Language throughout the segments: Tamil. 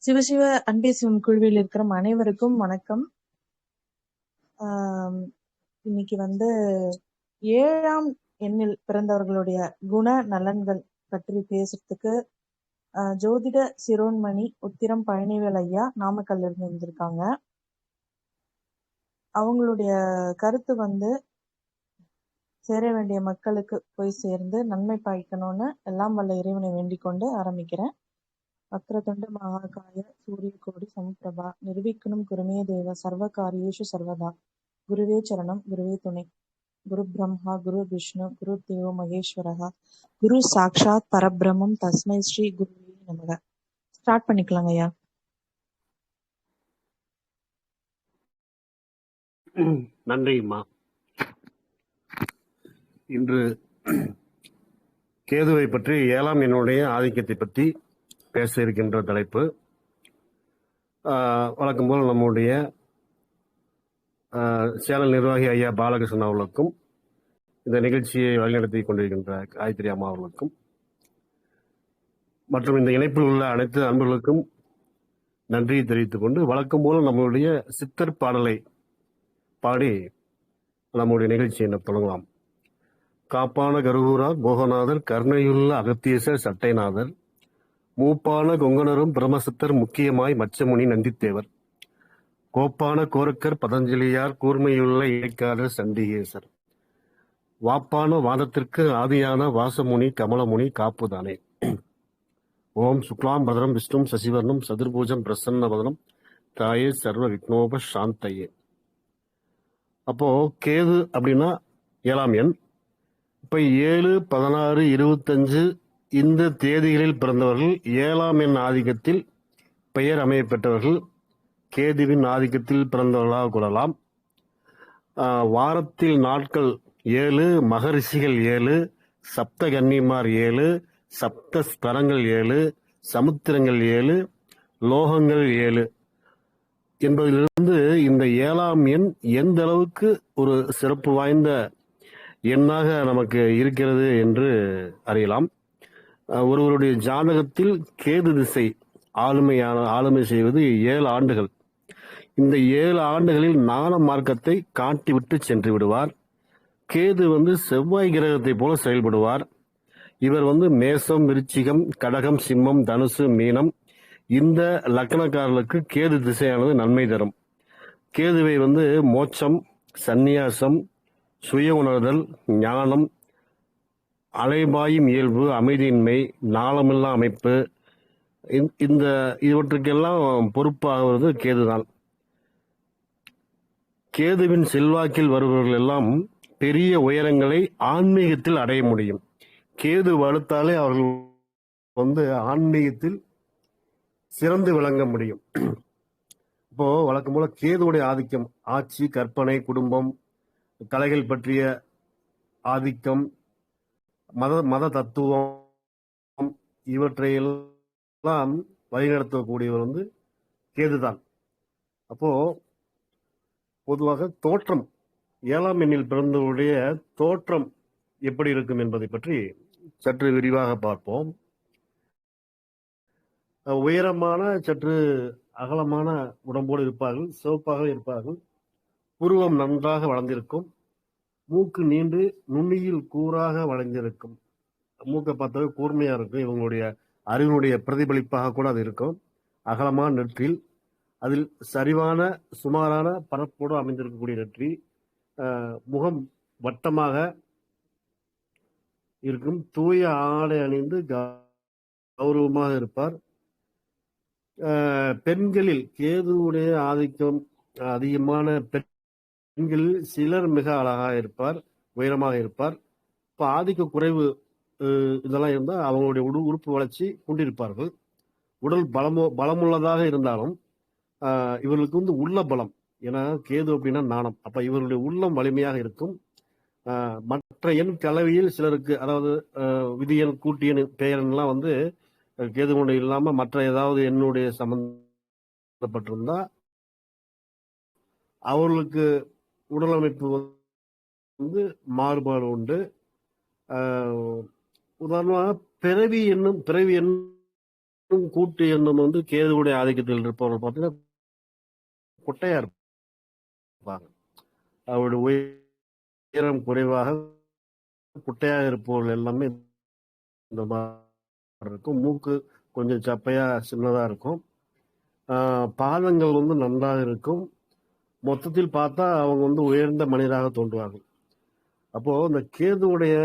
சிவசிவ அன்பே சிவம் குழுவில் இருக்கிற அனைவருக்கும் வணக்கம். இன்னைக்கு வந்து 7ஆம் எண்ணில் பிறந்தவர்களுடைய குண நலன்கள் பற்றி பேசுறதுக்கு ஜோதிட சிரோன்மணி உத்திரம் பழனிவேல் ஐயா நாமக்கல்ல இருந்து வந்திருக்காங்க. அவங்களுடைய கருத்து வந்து சேர வேண்டிய மக்களுக்கு போய் சேர்ந்து நன்மை பாய்க்கணும்னு எல்லாம் வல்ல இறைவனை வேண்டிக் கொண்டு ஆரம்பிக்கிறேன். வக்ரதுண்ட மகாகாய சூரியகோடி சமுப்பிரபா நிர்விக்னம் குருமே தேவ சர்வ காரியேஷு சர்வதா குருவே சரணம் குருவே துணை குரு பிரம்மா குரு விஷ்ணு குரு தேவோ மகேஸ்வரகா குரு சாக்ஷாத் பரபிரம்மம் தஸ்மை ஸ்ரீ குருவே நமக. ஸ்டார்ட் பண்ணிக்கலாங்க ஐயா. நன்றிம்மா. இன்று கேதுவை பற்றி 7ஆம் எண்ணுடைய ஆதிக்கத்தை பற்றி பேச இருக்கின்ற தலைப்பு. வழக்கம் போல் நம்முடைய சேனல் நிர்வாகி ஐயா பாலகிருஷ்ணன் அவர்களுக்கும் இந்த நிகழ்ச்சியை வழிநடத்தி கொண்டிருக்கின்ற காயத்ரி அம்மா அவர்களுக்கும் மற்றும் இந்த இணைப்பில் உள்ள அனைத்து அன்பர்களுக்கும் நன்றியை தெரிவித்துக் கொண்டு வழக்கம் போல நம்மளுடைய சித்தர் பாடலை பாடி நம்முடைய நிகழ்ச்சியை தொடங்கலாம். காப்பான கருவூரார் போகநாதர் கருணையுள்ள அகத்தீசர் சட்டைநாதர் மூப்பான கொங்கணரும் பிரம்மசித்தர் முக்கியமாய் மச்சமுனி நந்தித்தேவர் கோப்பான கோரக்கர் பதஞ்சலியார் கூர்மையுள்ள இடைக்காரர் சண்டிகேசர் வாப்பான வாதத்திற்கு ஆதியான வாசமுனி கமலமுனி காப்புதானே. ஓம் சுக்லாம் பதரம் விஷ்ணும் சசிவர்ணம் சதுர்பூஜம் பிரசன்ன பதனம் தாயே சர்வ விக்னோப சாந்தையே. அப்போ கேது அப்படின்னா 7ஆம் எண். இப்ப 7, 16, 25 இந்த தேதிகளில் பிறந்தவர்கள் 7ஆம் எண் ஆதிக்கத்தில் பெயர் அமைய பெற்றவர்கள் கேதுவின் ஆதிக்கத்தில் பிறந்தவர்களாக கொள்ளலாம். வாரத்தில் நாட்கள் 7, மகரிஷிகள் 7, சப்த கன்னிமார் 7, சப்த ஸ்பரங்கள் 7, சமுத்திரங்கள் 7, லோகங்கள் 7 என்பதிலிருந்து இந்த 7ஆம் எண் எந்த அளவுக்கு ஒரு சிறப்பு வாய்ந்த எண்ணாக நமக்கு இருக்கிறது என்று அறியலாம். ஒருவருடைய ஜாதகத்தில் கேது திசை ஆளுமை செய்வது 7 ஆண்டுகள். இந்த 7 ஆண்டுகளில் ஞான மார்க்கத்தை காட்டிவிட்டு சென்று விடுவார். கேது செவ்வாய் கிரகத்தை போல செயல்படுவார். இவர் மேசம், விருச்சிகம், கடகம், சிம்மம், தனுசு, மீனம் இந்த லக்னக்காரர்களுக்கு கேது திசையானது நன்மை தரும். கேதுவை மோட்சம், சந்நியாசம், சுய உணர்தல், ஞானம், அலைபாயும் இயல்பு, அமைதியின்மை, நாளமில்லா அமைப்பு இவற்றுக்கெல்லாம் பொறுப்பாகிறது கேதுதான். கேதுவின் செல்வாக்கில் வருபவர்கள் எல்லாம் பெரிய உயரங்களை ஆன்மீகத்தில் அடைய முடியும். கேது வலுத்தாலே அவர்கள் ஆன்மீகத்தில் சிறந்து விளங்க முடியும். இப்போ வழக்கம் போல கேதுவுடைய ஆதிக்கம் ஆட்சி, கற்பனை, குடும்பம், கலைகள் பற்றிய ஆதிக்கம், மத தத்துவம் இவற்றையெல்லாம் வழிநடத்தக்கூடியவர் கேதுதான். அப்போ பொதுவாக தோற்றம் 7ஆம் எண்ணில் பிறந்தவருடைய தோற்றம் எப்படி இருக்கும் என்பதை பற்றி சற்று விரிவாக பார்ப்போம். உயரமான சற்று அகலமான உடம்போடு இருப்பார்கள், சிவப்பாக இருப்பார்கள், புருவம் நன்றாக வளர்ந்திருக்கும், மூக்கு நீண்டு நுண்ணியில் கூறாக வளைந்திருக்கும். மூக்கை பார்த்தாவே கூர்மையா இருக்கும். இவங்களுடைய அறிவினுடைய பிரதிபலிப்பாக கூட அது இருக்கும். அகலமான நெற்றில், அதில் சரிவான சுமாரான பரப்போடு அமைந்திருக்கக்கூடிய நெற்றி, முகம் வட்டமாக இருக்கும், தூய ஆடை அணிந்து கௌரவமாக இருப்பார். பெண்களில் கேதுவுடைய ஆதிக்கம் அதிகமான பெண்களில் சிலர் மிக அழகாக இருப்பார், உயரமாக இருப்பார். இப்போ ஆதிக்க குறைவு இதெல்லாம் இருந்தால் அவங்களுடைய உறுப்பு வளர்ச்சி கொண்டிருப்பார்கள். உடல் பலமுள்ளதாக இருந்தாலும் இவர்களுக்கு உள்ள பலம், ஏன்னா கேது அப்படின்னா நாணம். அப்ப இவர்களுடைய உள்ளம் வலிமையாக இருக்கும். மற்ற எண் கலவையில் சிலருக்கு, அதாவது விதியன், கூட்டியன், பெயரெல்லாம் கேதுவுடைய இல்லாம மற்ற ஏதாவது எண்ணுடைய சம்பந்தப்பட்டிருந்தா அவர்களுக்கு உடல் அமைப்பு மாறுபாடு உண்டு. உதாரணமாக பிறவி எண் கூட்டு எண்ணம் வந்து கேதுவுடைய ஆதிக்கத்தில் இருப்பவர்கள் பார்த்தீங்கன்னா குட்டையா இருப்பாங்க. அவருடைய உயரம் குறைவாக குட்டையாக இருப்பவர்கள் எல்லாமே இந்த மாதிரி இருக்கும். மூக்கு கொஞ்சம் சப்பையா சின்னதா இருக்கும். பாதங்கள் வந்து நன்றாக இருக்கும். மொத்தத்தில் பார்த்தா அவங்க வந்து உயர்ந்த மனிதராக தோன்றுவார்கள். அப்போ இந்த கேதுவுடைய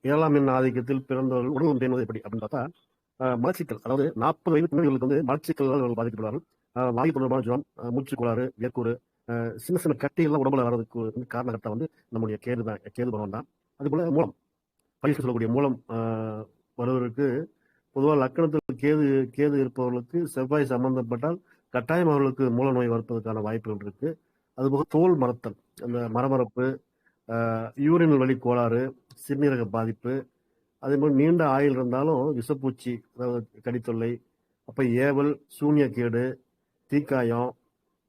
7ஆம் எண் ஆதிக்கத்தில் பிறந்தவர்கள் உடல் பேணுவது எப்படி அப்படின்னு பார்த்தா மலச்சிக்கல், அதாவது 40 வயது பின்னர்களுக்கு வந்து மலச்சிக்கல்கள் பாதிக்கப்படுவார்கள். வாயு தொடர்பான ஜுரம், மூச்சு கோளாறு, வேர்க்கூறு, சின்ன சின்ன கட்டிகள்லாம் உடம்புல வர்றதுக்கு வந்து காரணகர்த்தா வந்து நம்முடைய கேது பகவான் தான். அதுபோல மூலம் பரிசு சொல்லக்கூடிய மூலம் வருவதற்கு பொதுவாக லக்கணத்தில் கேது இருப்பவர்களுக்கு செவ்வாய் சம்பந்தப்பட்டால் கட்டாயம் அவர்களுக்கு மூல நோய் வரப்பதற்கான வாய்ப்புகள் இருக்கு. அதுபோக தோல் மரத்தல், அந்த மரமரப்பு, யூரின் வழி கோளாறு, சிறுநீரக பாதிப்பு, அதே மாதிரி நீண்ட ஆயுள் இருந்தாலும் விஷப்பூச்சி, அதாவது கடித்தொல்லை, அப்போ ஏவல், சூன்யக்கேடு, தீக்காயம்,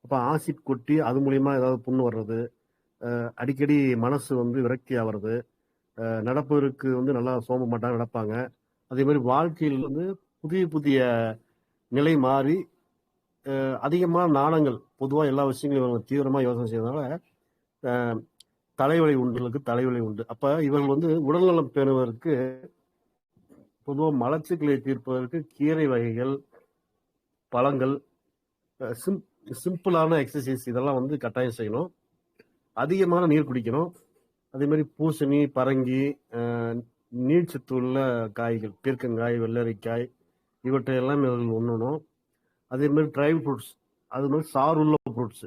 அப்போ ஆசிட் கொட்டி அது மூலியமா ஏதாவது புண்ணு வர்றது, அடிக்கடி மனசு வந்து விரக்தி ஆகிறது, நடப்பதற்கு வந்து நல்லா சோம்ப மாட்டாங்க, நடப்பாங்க. அதே மாதிரி வாழ்க்கையில் வந்து புதிய புதிய நிலை மாறி அதிகமான நாணங்கள், பொதுவாக எல்லா விஷயங்களையும் இவங்க தீவிரமாக யோசனை செய்யறதுனால தலைவலி உண்டு. அப்ப இவர்கள் வந்து உடல்நலம் பேணுவதற்கு பொதுவாக மலச்சிக்கலை தீர்ப்பதற்கு கீரை வகைகள், பழங்கள், சிம்பிளான எக்ஸசைஸ் இதெல்லாம் வந்து கட்டாயம் செய்யணும். அதிகமான நீர் குடிக்கணும். அதே மாதிரி பூசணி, பரங்கி, நீர்ச்சத்து உள்ள காய்கள், பீர்க்கங்காய், வெள்ளரிக்காய், இவற்றை எல்லாம் இவர்கள் உண்ணணும். அதே மாதிரி ட்ரை ஃப்ரூட்ஸ், அது மாதிரி சாறுள்ள ஃப்ரூட்ஸ்,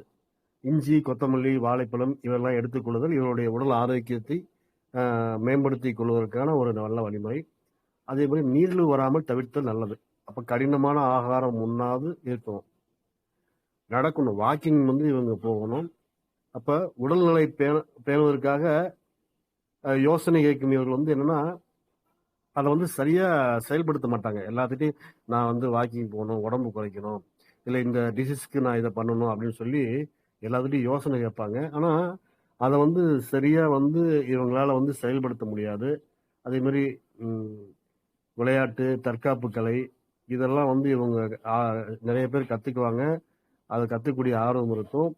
இஞ்சி, கொத்தமல்லி, வாழைப்பழம் இவெல்லாம் எடுத்துக்கொள்ளுதல் இவருடைய உடல் ஆரோக்கியத்தை மேம்படுத்திக் கொள்வதற்கான ஒரு நல்ல வழிமுறை. அதே மாதிரி நீரிழிவு வராமல் தவிர்த்தல் நல்லது. அப்ப கடினமான ஆகாரம் உண்ணாது இருக்கணும், நடக்கணும், வாக்கிங் வந்து இவங்க போகணும். அப்ப உடல்நிலை பேணுவதற்காக யோசனை கேட்கும் இவர்கள் வந்து என்னன்னா அதை வந்து சரியா செயல்படுத்த மாட்டாங்க. எல்லாத்துட்டையும் நான் வந்து வாக்கிங் போகணும், உடம்பு குறைக்கணும், இல்லை இந்த டிசீஸ்க்கு நான் இதை பண்ணணும் அப்படின்னு சொல்லி எல்லாத்துட்டையும் யோசனை கேட்பாங்க. ஆனா அதை வந்து சரியா வந்து இவங்களால வந்து செயல்படுத்த முடியாது. அதே மாதிரி விளையாட்டு, தற்காப்பு கலை இதெல்லாம் வந்து இவங்க நிறைய பேர் கத்துக்குவாங்க. அதை கத்துக்கூடிய ஆர்வம் இருக்கும்.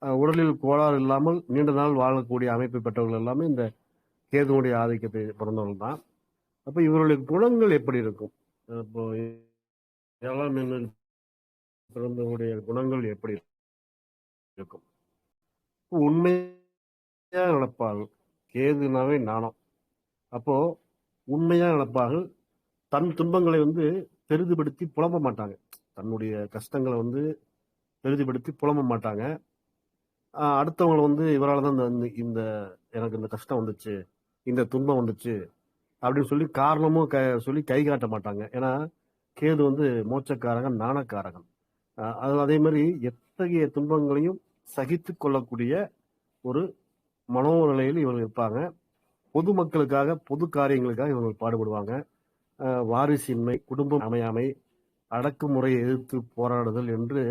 உடலில் கோளாறு இல்லாமல் நீண்ட நாள் வாழக்கூடிய அமைப்பை பெற்றவர்கள் எல்லாமே இந்த கேதுவுடைய ஆதிக்கத்தை பிறந்தவர்கள் தான். அப்ப இவருடைய குணங்கள் எப்படி இருக்கும்? இப்போ 7ஆம் எண்ணில் பிறந்தவருடைய குணங்கள் எப்படி இருக்கும்? உண்மையா நடப்பார்கள். கேதுனாவே நாணம். அப்போ உண்மையா நடப்பார்கள். தன் துன்பங்களை வந்து பெரிதுபடுத்தி புலம்ப மாட்டாங்க. தன்னுடைய கஷ்டங்களை வந்து பெரிதுபடுத்தி புலம்ப மாட்டாங்க. அடுத்தவங்களை வந்து இவரால் தான் இந்த எனக்கு இந்த கஷ்டம் வந்துச்சு, இந்த துன்பம் வந்துச்சு அப்படின்னு சொல்லி காரணமும் சொல்லி கை காட்ட மாட்டாங்க. ஏன்னா கேது வந்து மோட்சக்காரகன், நாணக்காரகன். அதே மாதிரி எத்தகைய துன்பங்களையும் சகித்து கொள்ளக்கூடிய ஒரு மனோநிலையில் இவர்கள் இருப்பாங்க. பொதுமக்களுக்காக, பொது காரியங்களுக்காக இவர்கள் பாடுபடுவாங்க. வாரிசின்மை, குடும்பம் அமையாமை, அடக்குமுறையை எதிர்த்து போராடுதல் என்று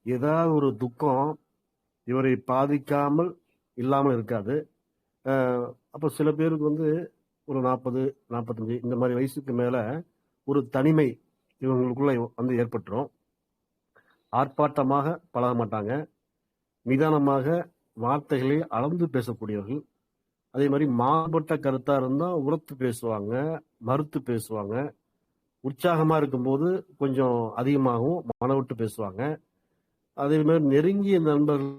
ஏதாவது ஒரு துக்கம் இவரை பாதிக்காமல் இல்லாமல் இருக்காது. அப்ப சில பேருக்கு வந்து ஒரு 40, 45 இந்த மாதிரி வயசுக்கு மேல ஒரு தனிமை இவங்களுக்குள்ள வந்து ஏற்பட்டுரும். ஆர்ப்பாட்டமாக பழக மாட்டாங்க. நிதானமாக வார்த்தைகளை அளந்து பேசக்கூடியவர்கள். அதே மாதிரி மாறுபட்ட கருத்தா இருந்தா உரத்து பேசுவாங்க, மறுத்து பேசுவாங்க. உற்சாகமா இருக்கும்போது கொஞ்சம் அதிகமாகவும் மன விட்டு பேசுவாங்க. அதே மாதிரி நெருங்கிய நண்பர்கள்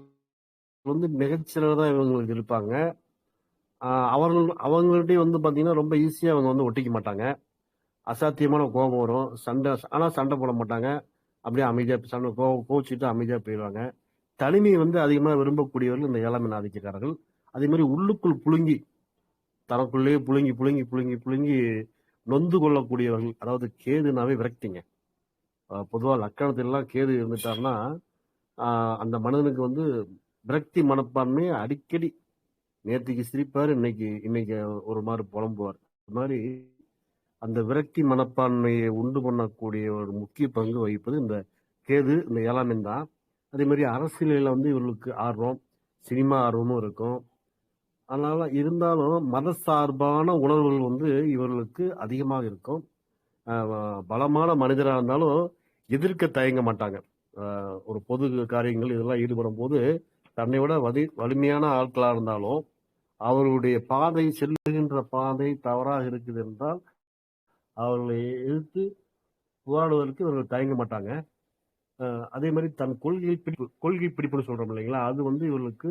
வந்து மிகச்சிலதான் இவங்களுக்கு இருப்பாங்க. அவங்கள்ட்டையும் வந்து பாத்தீங்கன்னா ரொம்ப ஈஸியா அவங்க வந்து ஒட்டிக்க மாட்டாங்க. அசாத்தியமான கோபம் வரும், சண்டை போட மாட்டாங்க. அப்படியே அமைதியா கோச்சிட்டு அமைதியா போயிடுவாங்க. தனிமையை வந்து அதிகமாக விரும்பக்கூடியவர்கள் இந்த 7ஆம் எண் ஆதிக்கக்காரர்கள். அதே மாதிரி உள்ளுக்குள் புழுங்கி, தனக்குள்ளேயே புழுங்கி புழுங்கி புழுங்கி புழுங்கி நொந்து கொள்ளக்கூடியவர்கள். அதாவது கேதுனாவே விரக்திங்க. பொதுவா லக்கணத்திலாம் கேது இருந்துட்டாருன்னா அந்த மனிதனுக்கு வந்து விரக்தி மனப்பான்மை அடிக்கடி, நேற்றுக்கு சிரிப்பாரு, இன்னைக்கு ஒரு மாதிரி புலம்புவார். அது மாதிரி அந்த விரக்தி மனப்பான்மையை உண்டு பண்ணக்கூடிய ஒரு முக்கிய பங்கு வகிப்பது இந்த கேது, இந்த 7ஆம் எண் தான். அதே மாதிரி அரசியலில் வந்து இவர்களுக்கு ஆர்வம், சினிமா ஆர்வமும் இருக்கும். அதனால இருந்தாலும் மத சார்பான உணர்வுகள் வந்து இவர்களுக்கு அதிகமாக இருக்கும். பலமான மனிதராக இருந்தாலும் எதிர்க்க தயங்க மாட்டாங்க. ஒரு பொது காரியங்கள் இதெல்லாம் ஈடுபடும் போது தன்னை விட வலிமையான ஆட்களாக இருந்தாலும் அவர்களுடைய பாதை செல்லுகின்ற பாதை தவறாக இருக்குது என்றால் அவர்களை எதிர்த்து போராடுவதற்கு இவர்கள் தயங்க மாட்டாங்க. அதே மாதிரி தன் கொள்கை பிடிப்புன்னு சொல்றோம் இல்லைங்களா, அது வந்து இவர்களுக்கு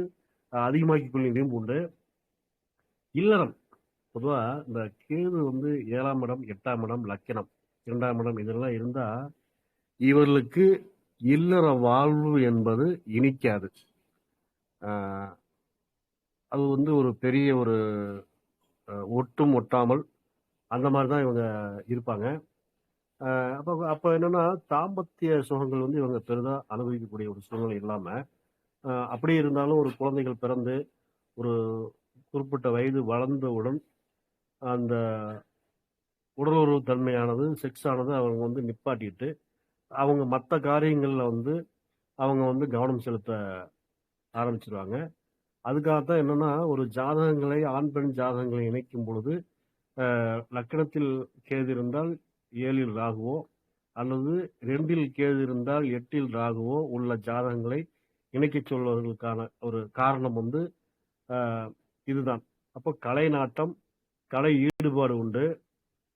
அதிகமாக்கிக் கொள்ளும் விரும்பு உண்டு. இல்லறம் பொதுவா இந்த கேது வந்து 7ஆம் இடம், 8ஆம் இடம், லக்கினம் 2ஆம் இடம் இதெல்லாம் இருந்தா இவர்களுக்கு இல்லற வாழ்வு என்பது இனிக்காது. அது வந்து ஒரு பெரிய ஒரு ஒட்டும் ஒட்டாமல் அந்த மாதிரி தான் இவங்க இருப்பாங்க. அப்போ என்னன்னா தாம்பத்திய சுகங்கள் வந்து இவங்க பெரிதா அனுபவிக்கக்கூடிய ஒரு சூழ்நிலை இல்லாம அப்படி இருந்தாலும் ஒரு குழந்தைகள் பிறந்து ஒரு குறிப்பிட்ட வயது வளர்ந்தவுடன் அந்த உடலுறவு தன்மையானது செக்ஸ் ஆனது அவங்க வந்து நிப்பாட்டிட்டு அவங்க மற்ற காரியங்கள்ல வந்து அவங்க வந்து கவனம் செலுத்த ஆரம்பிச்சிருவாங்க. அதுக்காகத்தான் என்னன்னா ஒரு ஜாதகங்களை ஆண் பெண் ஜாதகங்களை இணைக்கும் பொழுது லக்கணத்தில் கேது இருந்தால் 7இல் ராகுவோ அல்லது 2இல் கேது இருந்தால் 8இல் ராகுவோ உள்ள ஜாதகங்களை இணைக்கச் சொல்வதற்கான ஒரு காரணம் வந்து இதுதான். அப்போ கலை நாட்டம், கலை ஈடுபாடு உண்டு.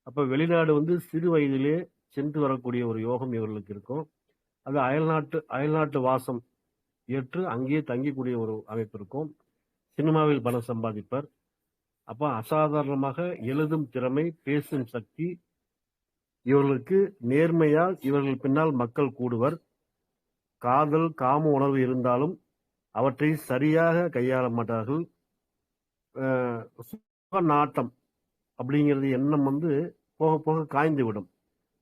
அப்போ வெளிநாடு வந்து சிறு வயதிலே சென்று வரக்கூடிய ஒரு யோகம் இவர்களுக்கு இருக்கும். அது அயல்நாட்டு வாசம் ஏற்று அங்கேயே தங்கிக்கூடிய ஒரு அமைப்பு இருக்கும். சினிமாவில் பணம் சம்பாதிப்பர். அப்போ அசாதாரணமாக எழுதும் திறமை, பேசும் சக்தி இவர்களுக்கு நேர்மையால் இவர்கள் பின்னால் மக்கள் கூடுவர். காதல், காம உணர்வு இருந்தாலும் அவற்றை சரியாக கையாள மாட்டார்கள். சுக நாட்டம் அப்படிங்கிறது எண்ணம் வந்து போக போக காய்ந்து விடும்.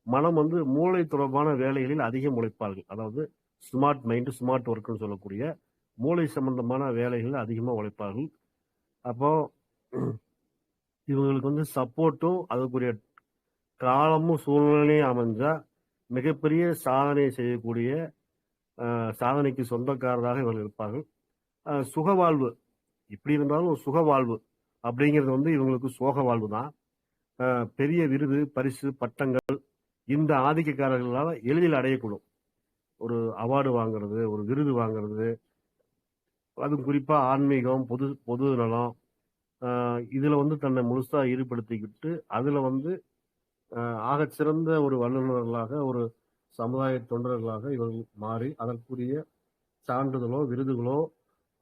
மனம் வந்து மூளை தொடர்பான வேலைகளில் அதிகம் உழைப்பார்கள். அதாவது ஸ்மார்ட் மைண்டு, ஸ்மார்ட் ஒர்க்குன்னு சொல்லக்கூடிய மூளை சம்பந்தமான வேலைகளில் அதிகமாக உழைப்பார்கள். அப்போ இவங்களுக்கு வந்து சப்போர்ட்டும் அதுக்குரிய காலமும் சூழ்நிலையும் அமைஞ்சா மிகப்பெரிய சாதனை செய்யக்கூடிய சாதனைக்கு சொந்தக்காரராக இவர்கள் இருப்பார்கள். சுகவாழ்வு இப்படி இருந்தாலும் சுகவாழ்வு அப்படிங்கிறது வந்து இவங்களுக்கு சோக வாழ்வு தான். பெரிய விருது, பரிசு, பட்டங்கள் இந்த ஆதிக்கக்காரர்களால் எளிதில் அடையக்கூடும். ஒரு அவார்டு வாங்குறது, ஒரு விருது வாங்குறது, அதுவும் குறிப்பா ஆன்மீகம், பொது நலம் இதுல வந்து தன்னை முழுசா ஈடுபடுத்திக்கிட்டு அதுல வந்து ஆகச்சிறந்த ஒரு வல்லுநர்களாக, ஒரு சமுதாய தொண்டர்களாக இவர்கள் மாறி அதற்குரிய சான்றிதழோ விருதுகளோ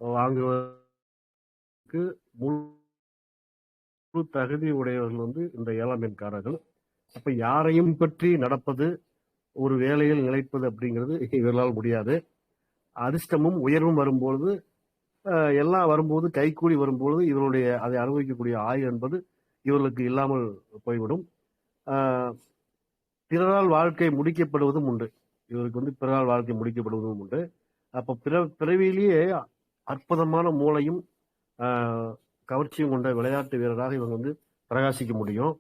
வாங்குவதற்கு முழு தகுதி உடையவர்கள் வந்து இந்த 7ஆம் எண்காரர்கள். அப்ப யாரையும் பற்றி நடப்பது, ஒரு வேலையில் நிலைப்பது அப்படிங்கிறது இவர்களால் முடியாது. அதிர்ஷ்டமும் உயர்வும் வரும்பொழுது எல்லாம் வரும்போது கைகூடி வரும்பொழுது இவருடைய அதை அனுபவிக்கக்கூடிய ஆயுள் என்பது இவர்களுக்கு இல்லாமல் போய்விடும். பிறரால் வாழ்க்கை முடிக்கப்படுவதும் உண்டு. இவருக்கு வந்து பிறரால் வாழ்க்கை முடிக்கப்படுவதும் உண்டு. அப்ப பிறவியிலேயே அற்புதமான மூளையும் கவர்ச்சியும் கொண்ட விளையாட்டு வீரராக இவங்க வந்து பிரகாசிக்க முடியும்.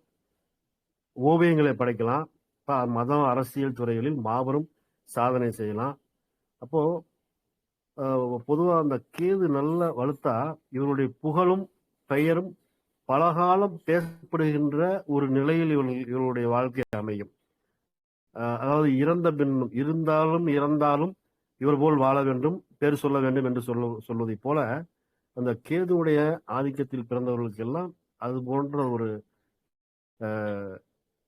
ஓவியங்களை படைக்கலாம். மதம், அரசியல் துறைகளில் மாபெரும் சாதனை செய்யலாம். அப்போ பொதுவா அந்த கேது நல்ல வலுத்தா இவருடைய புகழும் பெயரும் பலகாலம் பேசப்படுகின்ற ஒரு நிலையில் இவருடைய வாழ்க்கை அமையும். அதாவது இறந்த பின்னும் இறந்தாலும் இவர் போல் வாழ வேண்டும், பேர் சொல்ல வேண்டும் என்று சொல்வதை போல அந்த கேதுவுடைய ஆதிக்கத்தில் பிறந்தவர்களுக்கு எல்லாம் அது போன்ற ஒரு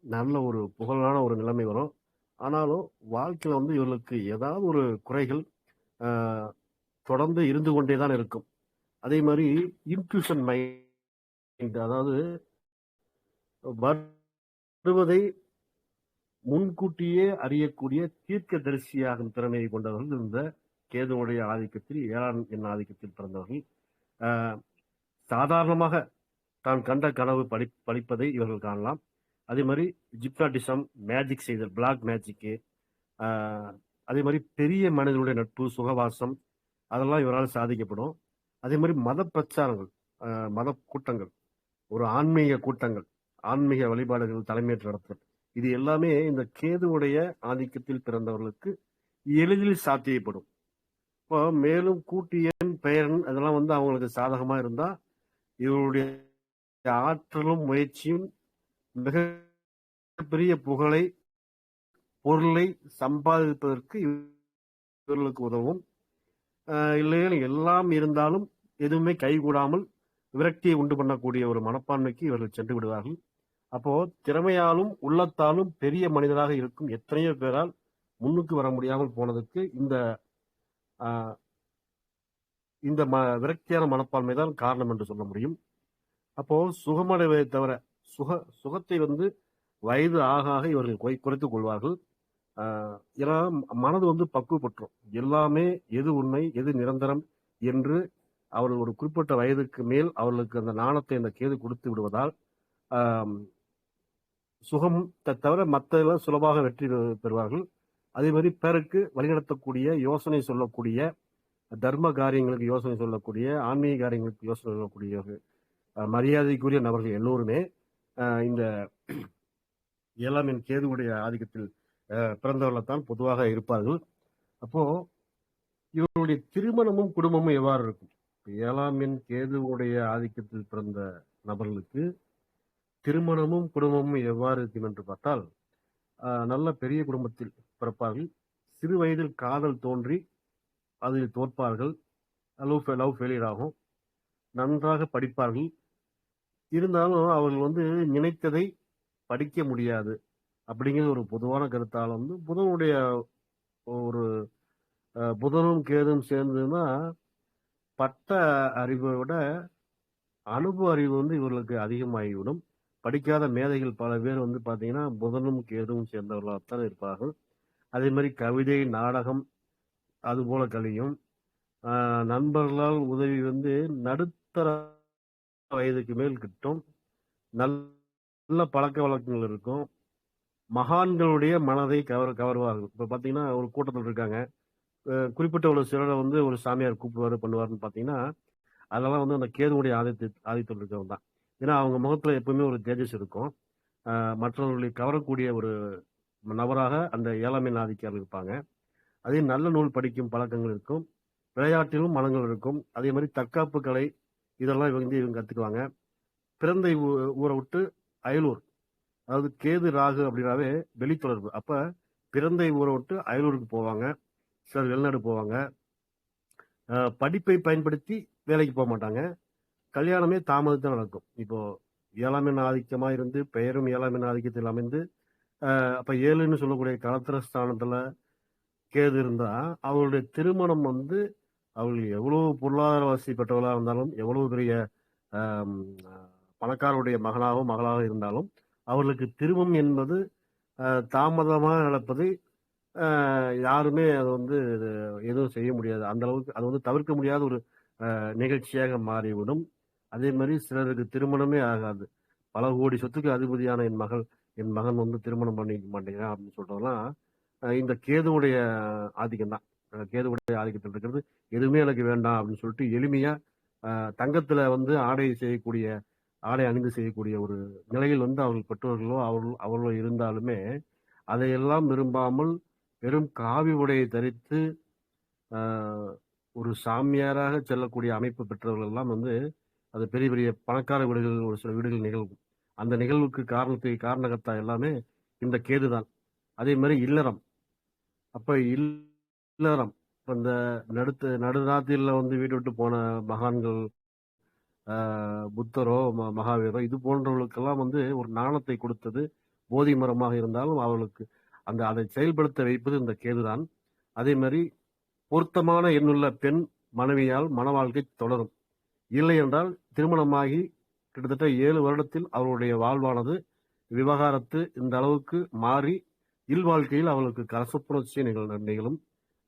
நல்ல ஒரு புகழான ஒரு நிலைமை வரும். ஆனாலும் வாழ்க்கையில வந்து இவர்களுக்கு ஏதாவது ஒரு குறைகள் தொடர்ந்து இருந்து கொண்டே தான் இருக்கும். அதே மாதிரி இன்ட்யூஷன் மைண்ட், அதாவது வருவதை முன்கூட்டியே அறியக்கூடிய தீர்க்க தரிசியாகும் திறமையை கொண்டவர்கள் இந்த கேதுவுடைய ஆதிக்கத்தில் 7ஆம் எண் ஆதிக்கத்தில் பிறந்தவர்கள். சாதாரணமாக தான் கண்ட கனவு படிப்பதை இவர்கள் காணலாம். அதே மாதிரி ஜிப்னாட்டிசம், மேஜிக் செய்தல், பிளாக் மேஜிக்கு, அதே மாதிரி பெரிய மனிதனுடைய நட்பு, சுகவாசம் அதெல்லாம் இவரால் சாதிக்கப்படும். அதே மாதிரி மத பிரச்சாரங்கள், மத கூட்டங்கள், ஒரு ஆன்மீக கூட்டங்கள், ஆன்மீக வழிபாடுகள் தலைமையேற்று நடத்தும், இது எல்லாமே இந்த கேதுவுடைய ஆதிக்கத்தில் பிறந்தவர்களுக்கு எளிதில் சாத்தியப்படும். இப்போ மேலும் கூட்டு எண், பெயரன் அதெல்லாம் வந்து அவங்களுக்கு சாதகமா இருந்தா இவருடைய ஆற்றலும் முயற்சியும் மிக பெரிய புகழை, பொருளை சம்பாதிப்பதற்கு இவர்களுக்கு உதவும். இல்லையா எல்லாம் இருந்தாலும் எதுவுமே கைகூடாமல் விரக்தியை உண்டு பண்ணக்கூடிய ஒரு மனப்பான்மைக்கு இவர்கள் சென்று விடுவார்கள். அப்போ திறமையாலும் உள்ளத்தாலும் பெரிய மனிதராக இருக்கும் எத்தனையோ பேரால் முன்னுக்கு வர முடியாமல் போனதுக்கு இந்த விரக்தியான மனப்பான்மை தான் காரணம் என்று சொல்ல முடியும். அப்போ சுகமடைவதை தவிர சுகத்தை வயது ஆக ஆக இவர்கள் குறைத்துக் கொள்வார்கள். ஏன்னா மனது பக்குவப்பற்றும். எல்லாமே எது உண்மை, எது நிரந்தரம் என்று அவர்கள் ஒரு குறிப்பிட்ட வயதுக்கு மேல் அவர்களுக்கு அந்த நாணத்தை அந்த கேது கொடுத்து விடுவதால் சுகம் தவிர மற்றெல்லாம் சுலபாக வெற்றி பெறுவார்கள். அதே மாதிரி பிறருக்கு வழிநடத்தக்கூடிய, யோசனை சொல்லக்கூடிய, தர்ம காரியங்களுக்கு யோசனை சொல்லக்கூடிய, ஆன்மீக காரியங்களுக்கு யோசனை சொல்லக்கூடிய மரியாதைக்குரிய நபர்கள் எல்லோருமே இந்த 7ஆம் எண் கேதுவுடைய ஆதிக்கத்தில் பிறந்தவர்கள்தான் பொதுவாக இருப்பார்கள். அப்போ இவருடைய திருமணமும் குடும்பமும் எவ்வாறு இருக்கும்? 7ஆம் எண் கேதுவுடைய ஆதிக்கத்தில் பிறந்த நபர்களுக்கு திருமணமும் குடும்பமும் எவ்வாறு இருக்கும் என்று பார்த்தால், நல்ல பெரிய குடும்பத்தில் பிறப்பார்கள். சிறு வயதில் காதல் தோன்றி அதில் தோற்பார்கள். லவ் ஃபெயிலியர் ஆகும். நன்றாக படிப்பார்கள். இருந்தாலும் அவர்கள் நினைத்ததை படிக்க முடியாது அப்படிங்கிற ஒரு பொதுவான கருத்தால் புதனுடைய ஒரு புதனும் கேதும் சேர்ந்ததுன்னா பட்ட அறிவை விட அனுபவ அறிவு இவர்களுக்கு அதிகமாகிவிடும். படிக்காத மேதைகள் பல பேர் பார்த்தீங்கன்னா புதனும் கேதுவும் சேர்ந்தவர்களாகத்தான் இருப்பார்கள். அதே மாதிரி கவிதை, நாடகம் அது போல கழியும். நண்பர்களால் உதவி நடுத்தர வயதுக்கு மேல் கிட்டும். நல்ல பழக்க வழக்கங்கள் இருக்கும். மகான்களுடைய மனதை கவர்வார்கள். இப்ப பாத்தீங்கன்னா ஒரு கூட்டத்தில் இருக்காங்க, குறிப்பிட்ட ஒரு சிலரை ஒரு சாமியார் கூப்பிடுவாரு பண்ணுவாருன்னு பாத்தீங்கன்னா அதெல்லாம் அந்த கேதுவுடைய ஆதித்தத்தில் இருக்கவங்க தான். ஏன்னா அவங்க முகத்துல எப்பவுமே ஒரு தேஜஸ் இருக்கும். மற்றவர்களை கவரக்கூடிய ஒரு நபராக அந்த 7ஆம் எண் ஆதிக்காரர்கள் இருப்பாங்க. அதே நல்ல நூல் படிக்கும் பழக்கங்கள் இருக்கும். விளையாட்டிலும் மனங்கள் இருக்கும். அதே மாதிரி தற்காப்பு கலை இதெல்லாம் இவங்க கத்துக்குவாங்க. பிறந்த ஊரை விட்டு அயலூர், அதாவது கேது ராகு அப்படின்னாவே வெளித்தொடர்பு. அப்ப பிறந்த ஊரை விட்டு அயலூருக்கு போவாங்க. சிலர் வெளிநாடு போவாங்க. படிப்பை பயன்படுத்தி வேலைக்கு போக மாட்டாங்க. கல்யாணமே தாமதத்தான் நடக்கும். இப்போ 7ஆம் எண் ஆதிக்கமா இருந்து பெயரும் 7ஆம் எண் ஆதிக்கத்தில் அமைந்து அப்ப 7ன்னு சொல்லக்கூடிய களத்திர ஸ்தானத்துல கேது இருந்தா அவருடைய திருமணம் அவர்கள் எவ்வளவு பொருளாதார வசதி பெற்றவர்களாக இருந்தாலும், எவ்வளவு பெரிய பணக்காரருடைய மகனாகவும் மகளாக இருந்தாலும் அவர்களுக்கு திருமணம் என்பது தாமதமாக நடப்பதை யாருமே அது எதுவும் செய்ய முடியாது. அந்த அளவுக்கு அது தவிர்க்க முடியாத ஒரு நிகழ்ச்சியாக மாறிவிடும். அதே மாதிரி சிலருக்கு திருமணமே ஆகாது. பல கோடி சொத்துக்கு அதிபதியான என் மகன் திருமணம் பண்ணிக்க மாட்டேங்கிறான் அப்படின்னு சொல்றதெல்லாம் இந்த கேதுவுடைய ஆதிக்கம் தான். கேதுவுடைய ஆதிக்கத்தில் இருக்கிறது எதுவுமே எனக்கு வேண்டாம் அப்படின்னு சொல்லிட்டு எளிமையா தங்கத்துல ஆடை அணிந்து செய்யக்கூடிய ஒரு நிலையில் அவர்கள் பெற்றோர்களோ அவர்களோ இருந்தாலுமே அதையெல்லாம் விரும்பாமல் வெறும் காவி உடையை தரித்து ஒரு சாமியாராக செல்லக்கூடிய அமைப்பு பெற்றவர்கள் எல்லாம் அது பெரிய பெரிய பணக்கார வீடுகள், ஒரு சில வீடுகள் நிகழ்வும். அந்த நிகழ்வுக்கு காரணகர்த்தா எல்லாமே இந்த கேதுதான். அதே மாதிரி இல்லறம். அப்ப இல்லறம் இந்த நடுராத்திரில வீடு விட்டு போன மகான்கள், புத்தரோ மகாவீரோ இது போன்றவர்களுக்கெல்லாம் ஒரு நாணத்தை கொடுத்தது போதி மரமாக இருந்தாலும் அவர்களுக்கு அதை செயல்படுத்த வைப்பது இந்த கேதுதான். அதே மாதிரி பொருத்தமான எண்ணுள்ள பெண் மனைவியால் மன வாழ்க்கை தொடரும். இல்லை என்றால் திருமணமாகி கிட்டத்தட்ட 7 வருடத்தில் அவருடைய வாழ்வானது விவகாரத்து இந்த அளவுக்கு மாறி இல்வாழ்க்கையில் அவளுக்கு கசப்புணர்ச்சி நிகழும்.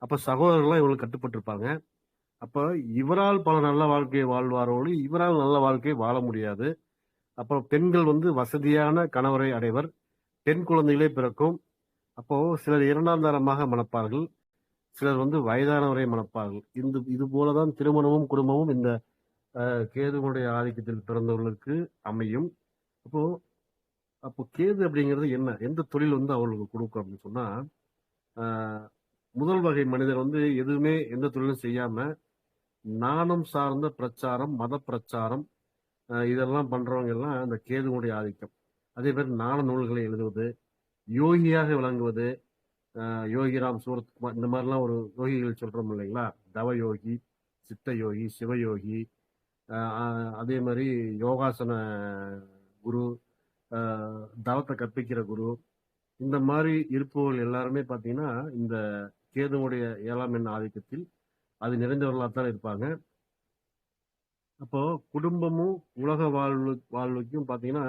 அப்ப சகோதரர்கள்லாம் இவங்களுக்கு கட்டுப்பட்டிருப்பாங்க. அப்ப இவரால் பல நல்ல வாழ்க்கையை வாழ்வாரோடு இவரால் நல்ல வாழ்க்கையை வாழ முடியாது. அப்புறம் பெண்கள் வசதியான கணவரை அடைவர். பெண் குழந்தைகளே பிறக்கும். அப்போ சிலர் 2ஆம் தரமாக மணப்பார்கள். சிலர் வயதானவரை மணப்பார்கள். இது போலதான் திருமணமும் குடும்பமும் இந்த கேதுவுடைய ஆதிக்கத்தில் பிறந்தவர்களுக்கு அமையும். அப்போ கேது அப்படிங்கிறது என்ன, எந்த தொழில் அவர்களுக்கு கொடுக்கும் அப்படின்னு சொன்னா, முதல் வகை மனிதர் எதுவுமே எந்த தொழிலும் செய்யாம நாணம் சார்ந்த பிரச்சாரம், மத பிரச்சாரம் இதெல்லாம் பண்றவங்க எல்லாம் அந்த கேதுவுடைய ஆதிக்கம். அதே மாதிரி நாண நூல்களை எழுதுவது, யோகியாக விளங்குவது, யோகிராம் சூரத்குமார் இந்த மாதிரிலாம் ஒரு யோகிகள் சொல்றோம் இல்லைங்களா? தவ யோகி, சித்த யோகி, சிவயோகி, அதே மாதிரி யோகாசன குரு, தவத்தை கற்பிக்கிற குரு, இந்த மாதிரி இருப்பவர்கள் எல்லாருமே பார்த்தீங்கன்னா இந்த கேதுவுடைய 7ஆம் எண் ஆதிக்கத்தில் அது நிறைந்தவர்களாகத்தான் இருப்பாங்க. அப்போ குடும்பமும் உலக வாழ்வுக்கும் பார்த்தீங்கன்னா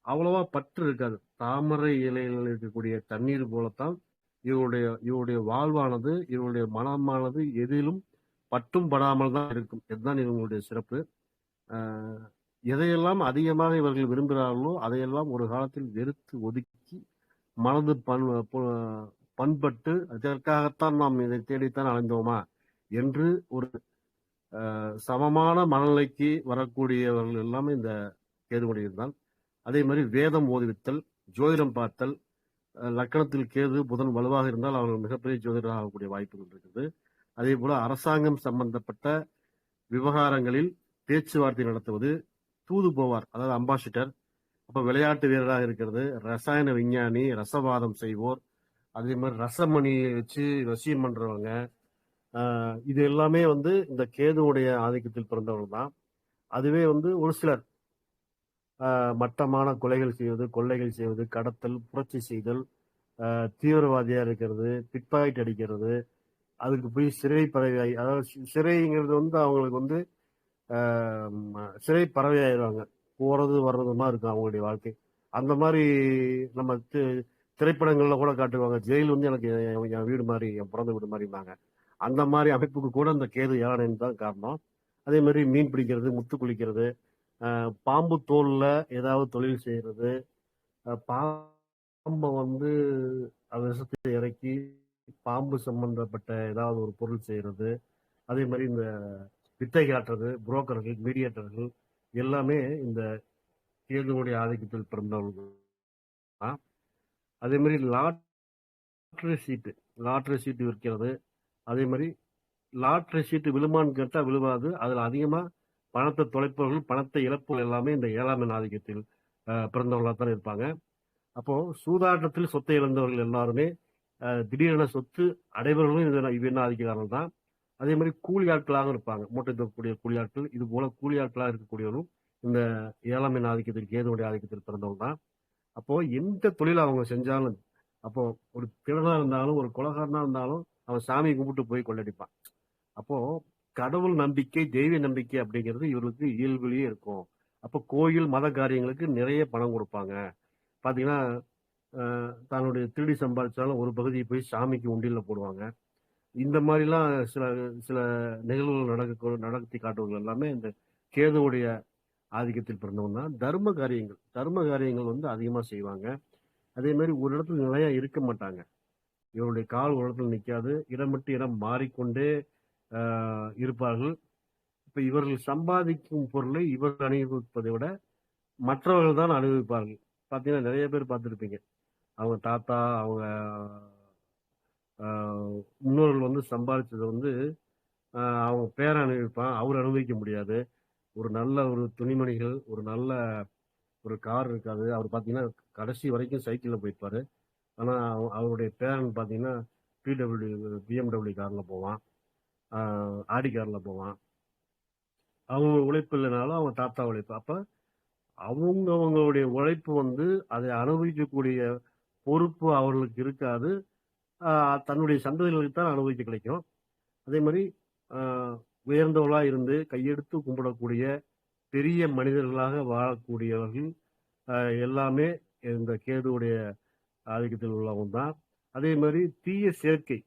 அவ்வளவா பற்று இருக்காது. தாமரை இலையில் இருக்கக்கூடிய தண்ணீர் போலத்தான் இவருடைய வாழ்வானது, இவருடைய மனமானது எதிலும் பட்டும் படாமல் தான் இருக்கும். இதுதான் இவங்களுடைய சிறப்பு. ஆஹ் எதையெல்லாம் அதிகமாக இவர்கள் விரும்புகிறார்களோ அதையெல்லாம் ஒரு காலத்தில் வெறுத்து ஒதுக்கி மனது பண்பட்டு அதற்காகத்தான் நாம் இதை தேடித்தான் அலைந்தோமா என்று ஒரு சமமான மனநிலைக்கு வரக்கூடியவர்கள் எல்லாமே இந்த கேதுவுடையது தான். அதே மாதிரி வேதம் ஓதுவித்தல், ஜோதிடம் பார்த்தல், லக்கணத்தில் கேது புதன் வலுவாக இருந்தால் அவர்கள் மிகப்பெரிய ஜோதிடராக ஆகக்கூடிய வாய்ப்புகள் இருக்குது. அதே போல அரசாங்கம் சம்பந்தப்பட்ட விவகாரங்களில் பேச்சுவார்த்தை நடத்துவது, தூது போவார், அதாவது அம்பாசிடர். அப்ப விளையாட்டு வீரராக இருக்கிறது, ரசாயன விஞ்ஞானி, ரசவாதம் செய்வோர், அதே மாதிரி ரசமணியை வச்சு வசியம் பண்றவங்க, இது எல்லாமே இந்த கேதுவுடைய ஆதிக்கத்தில் பிறந்தவர்கள் தான். அதுவே ஒரு சிலர் மட்டமான கொலைகள் செய்வது, கொள்ளைகள் செய்வது, கடத்தல், புரட்சி செய்தல், தீவிரவாதியா இருக்கிறது, பிட்பாக்கெட் அடிக்கிறது, அதுக்கு போய் சிறை பறவையாகி, அதாவது சிறைங்கிறது அவங்களுக்கு சிறை பறவையாயிருவாங்க. போறது வர்றதுமா இருக்கும் அவங்களுடைய வாழ்க்கை. அந்த மாதிரி நம்ம திரைப்படங்கள்ல கூட காட்டுவாங்க. ஜெயில் எனக்கு என் வீடு மாதிரி, என் பிறந்த வீடு மாதிரினாங்க. அந்த மாதிரி அமைப்புக்கு கூட இந்த கேது 7ஆம் எண் தான் காரணம். அதே மாதிரி மீன் பிடிக்கிறது, முத்து குளிக்கிறது, பாம்பு தோல்ல ஏதாவது தொழில் செய்யறது, பாம்பை அது விஷத்தை இறக்கி பாம்பு சம்பந்தப்பட்ட ஏதாவது ஒரு பொருள் செய்யறது, அதே மாதிரி இந்த வித்தை காட்டுறது, புரோக்கர்கள், மீடியேட்டர்கள் எல்லாமே இந்த கேதுவுடைய ஆதிக்கத்தில் பிறந்தவர்கள். அதே மாதிரி லாட்ரி சீட்டு விற்கிறது, அதே மாதிரி லாட்ரி சீட்டு விழுமான்னு கேட்டா விழுவாது. அதுல அதிகமா பணத்தை தொலைப்பவர்கள், பணத்தை இழப்பவர்கள் எல்லாமே இந்த 7ஆம் எண் ஆதிக்கத்தில் பிறந்தவர்களாக தான் இருப்பாங்க. அப்போ சூதாட்டத்தில் சொத்தை இழந்தவர்கள் எல்லாருமே திடீரென சொத்து அடைபவர்களும் இது என்ன ஆதிக்காரர்கள் தான். அதே மாதிரி கூலி ஆட்களாக இருப்பாங்க, மூட்டை தூக்கக்கூடிய கூலி ஆட்கள். இது போல கூலி ஆட்களாக இருக்கக்கூடியவரும் இந்த 7ஆம் எண் ஆதிக்கத்தில் கேதுவுடைய ஆதிக்கத்தில் பிறந்தவங்க தான். அப்போ எந்த தொழில் அவங்க செஞ்சாலும், அப்போ ஒரு திருடனா இருந்தாலும், ஒரு கொலகாரனா இருந்தாலும் அவன் சாமி கும்பிட்டு போய் கொள்ளடிப்பான். அப்போ கடவுள் நம்பிக்கை, தெய்வ நம்பிக்கை அப்படிங்கிறது இவர்களுக்கு இயல்புலயே இருக்கும். அப்போ கோயில் மத காரியங்களுக்கு நிறைய பணம் கொடுப்பாங்க. பாத்தீங்கன்னா தன்னுடைய திருடி சம்பாதிச்சாலும் ஒரு பகுதியை போய் சாமிக்கு உண்டியல்ல போடுவாங்க. இந்த மாதிரிலாம் சில சில நிகழ்வுகள் நடத்தி காட்டுவர்கள் எல்லாமே இந்த கேதுவுடைய ஆதிக்கத்தில் பிறந்தவங்க தான். தர்ம காரியங்கள் அதிகமா செய்வாங்க. அதே மாதிரி ஒரு இடத்துல நிலையா இருக்க மாட்டாங்க. இவருடைய கால் ஒரு இடத்துல நிற்காது, இடம் விட்டு இடம் மாறிக்கொண்டே இருப்பார்கள். இப்ப இவர்கள் சம்பாதிக்கும் பொருளை இவர்கள் அனுபவிப்பதை விட மற்றவர்கள் தான் அனுபவிப்பார்கள். பாத்தீங்கன்னா நிறைய பேர் பார்த்துருப்பீங்க, அவங்க தாத்தா, அவங்க முன்னோர்கள் சம்பாதிச்சதை அவங்க பேரை அனுபவிப்பான், அவர் அனுபவிக்க முடியாது. ஒரு நல்ல ஒரு துணிமணிகள், ஒரு நல்ல ஒரு கார் இருக்காது. அவர் பார்த்தீங்கன்னா கடைசி வரைக்கும் சைக்கிளில் போயிருப்பாரு. ஆனால் அவருடைய பேரன் பார்த்தீங்கன்னா பிஎம்டபிள்யூ காரில் போவான், ஆடி காரில் போவான். அவங்க உழைப்பு இல்லைனாலும் அவங்க தாத்தா உழைப்பு. அப்போ அவங்களுடைய உழைப்பு அதை அனுபவிக்கக்கூடிய பொறுப்பு அவர்களுக்கு இருக்காது. தன்னுடைய சந்ததிகளுக்கு தான் அனுபவிக்க கிடைக்கும். அதே மாதிரி உயர்ந்தவர்களா இருந்து கையெடுத்து கும்பிடக்கூடிய பெரிய மனிதர்களாக வாழக்கூடியவர்கள் எல்லாமே இந்த கேதுவுடைய ஆதிக்கத்தில் உள்ளவங்க தான். அதே மாதிரி தீய சேர்க்கை,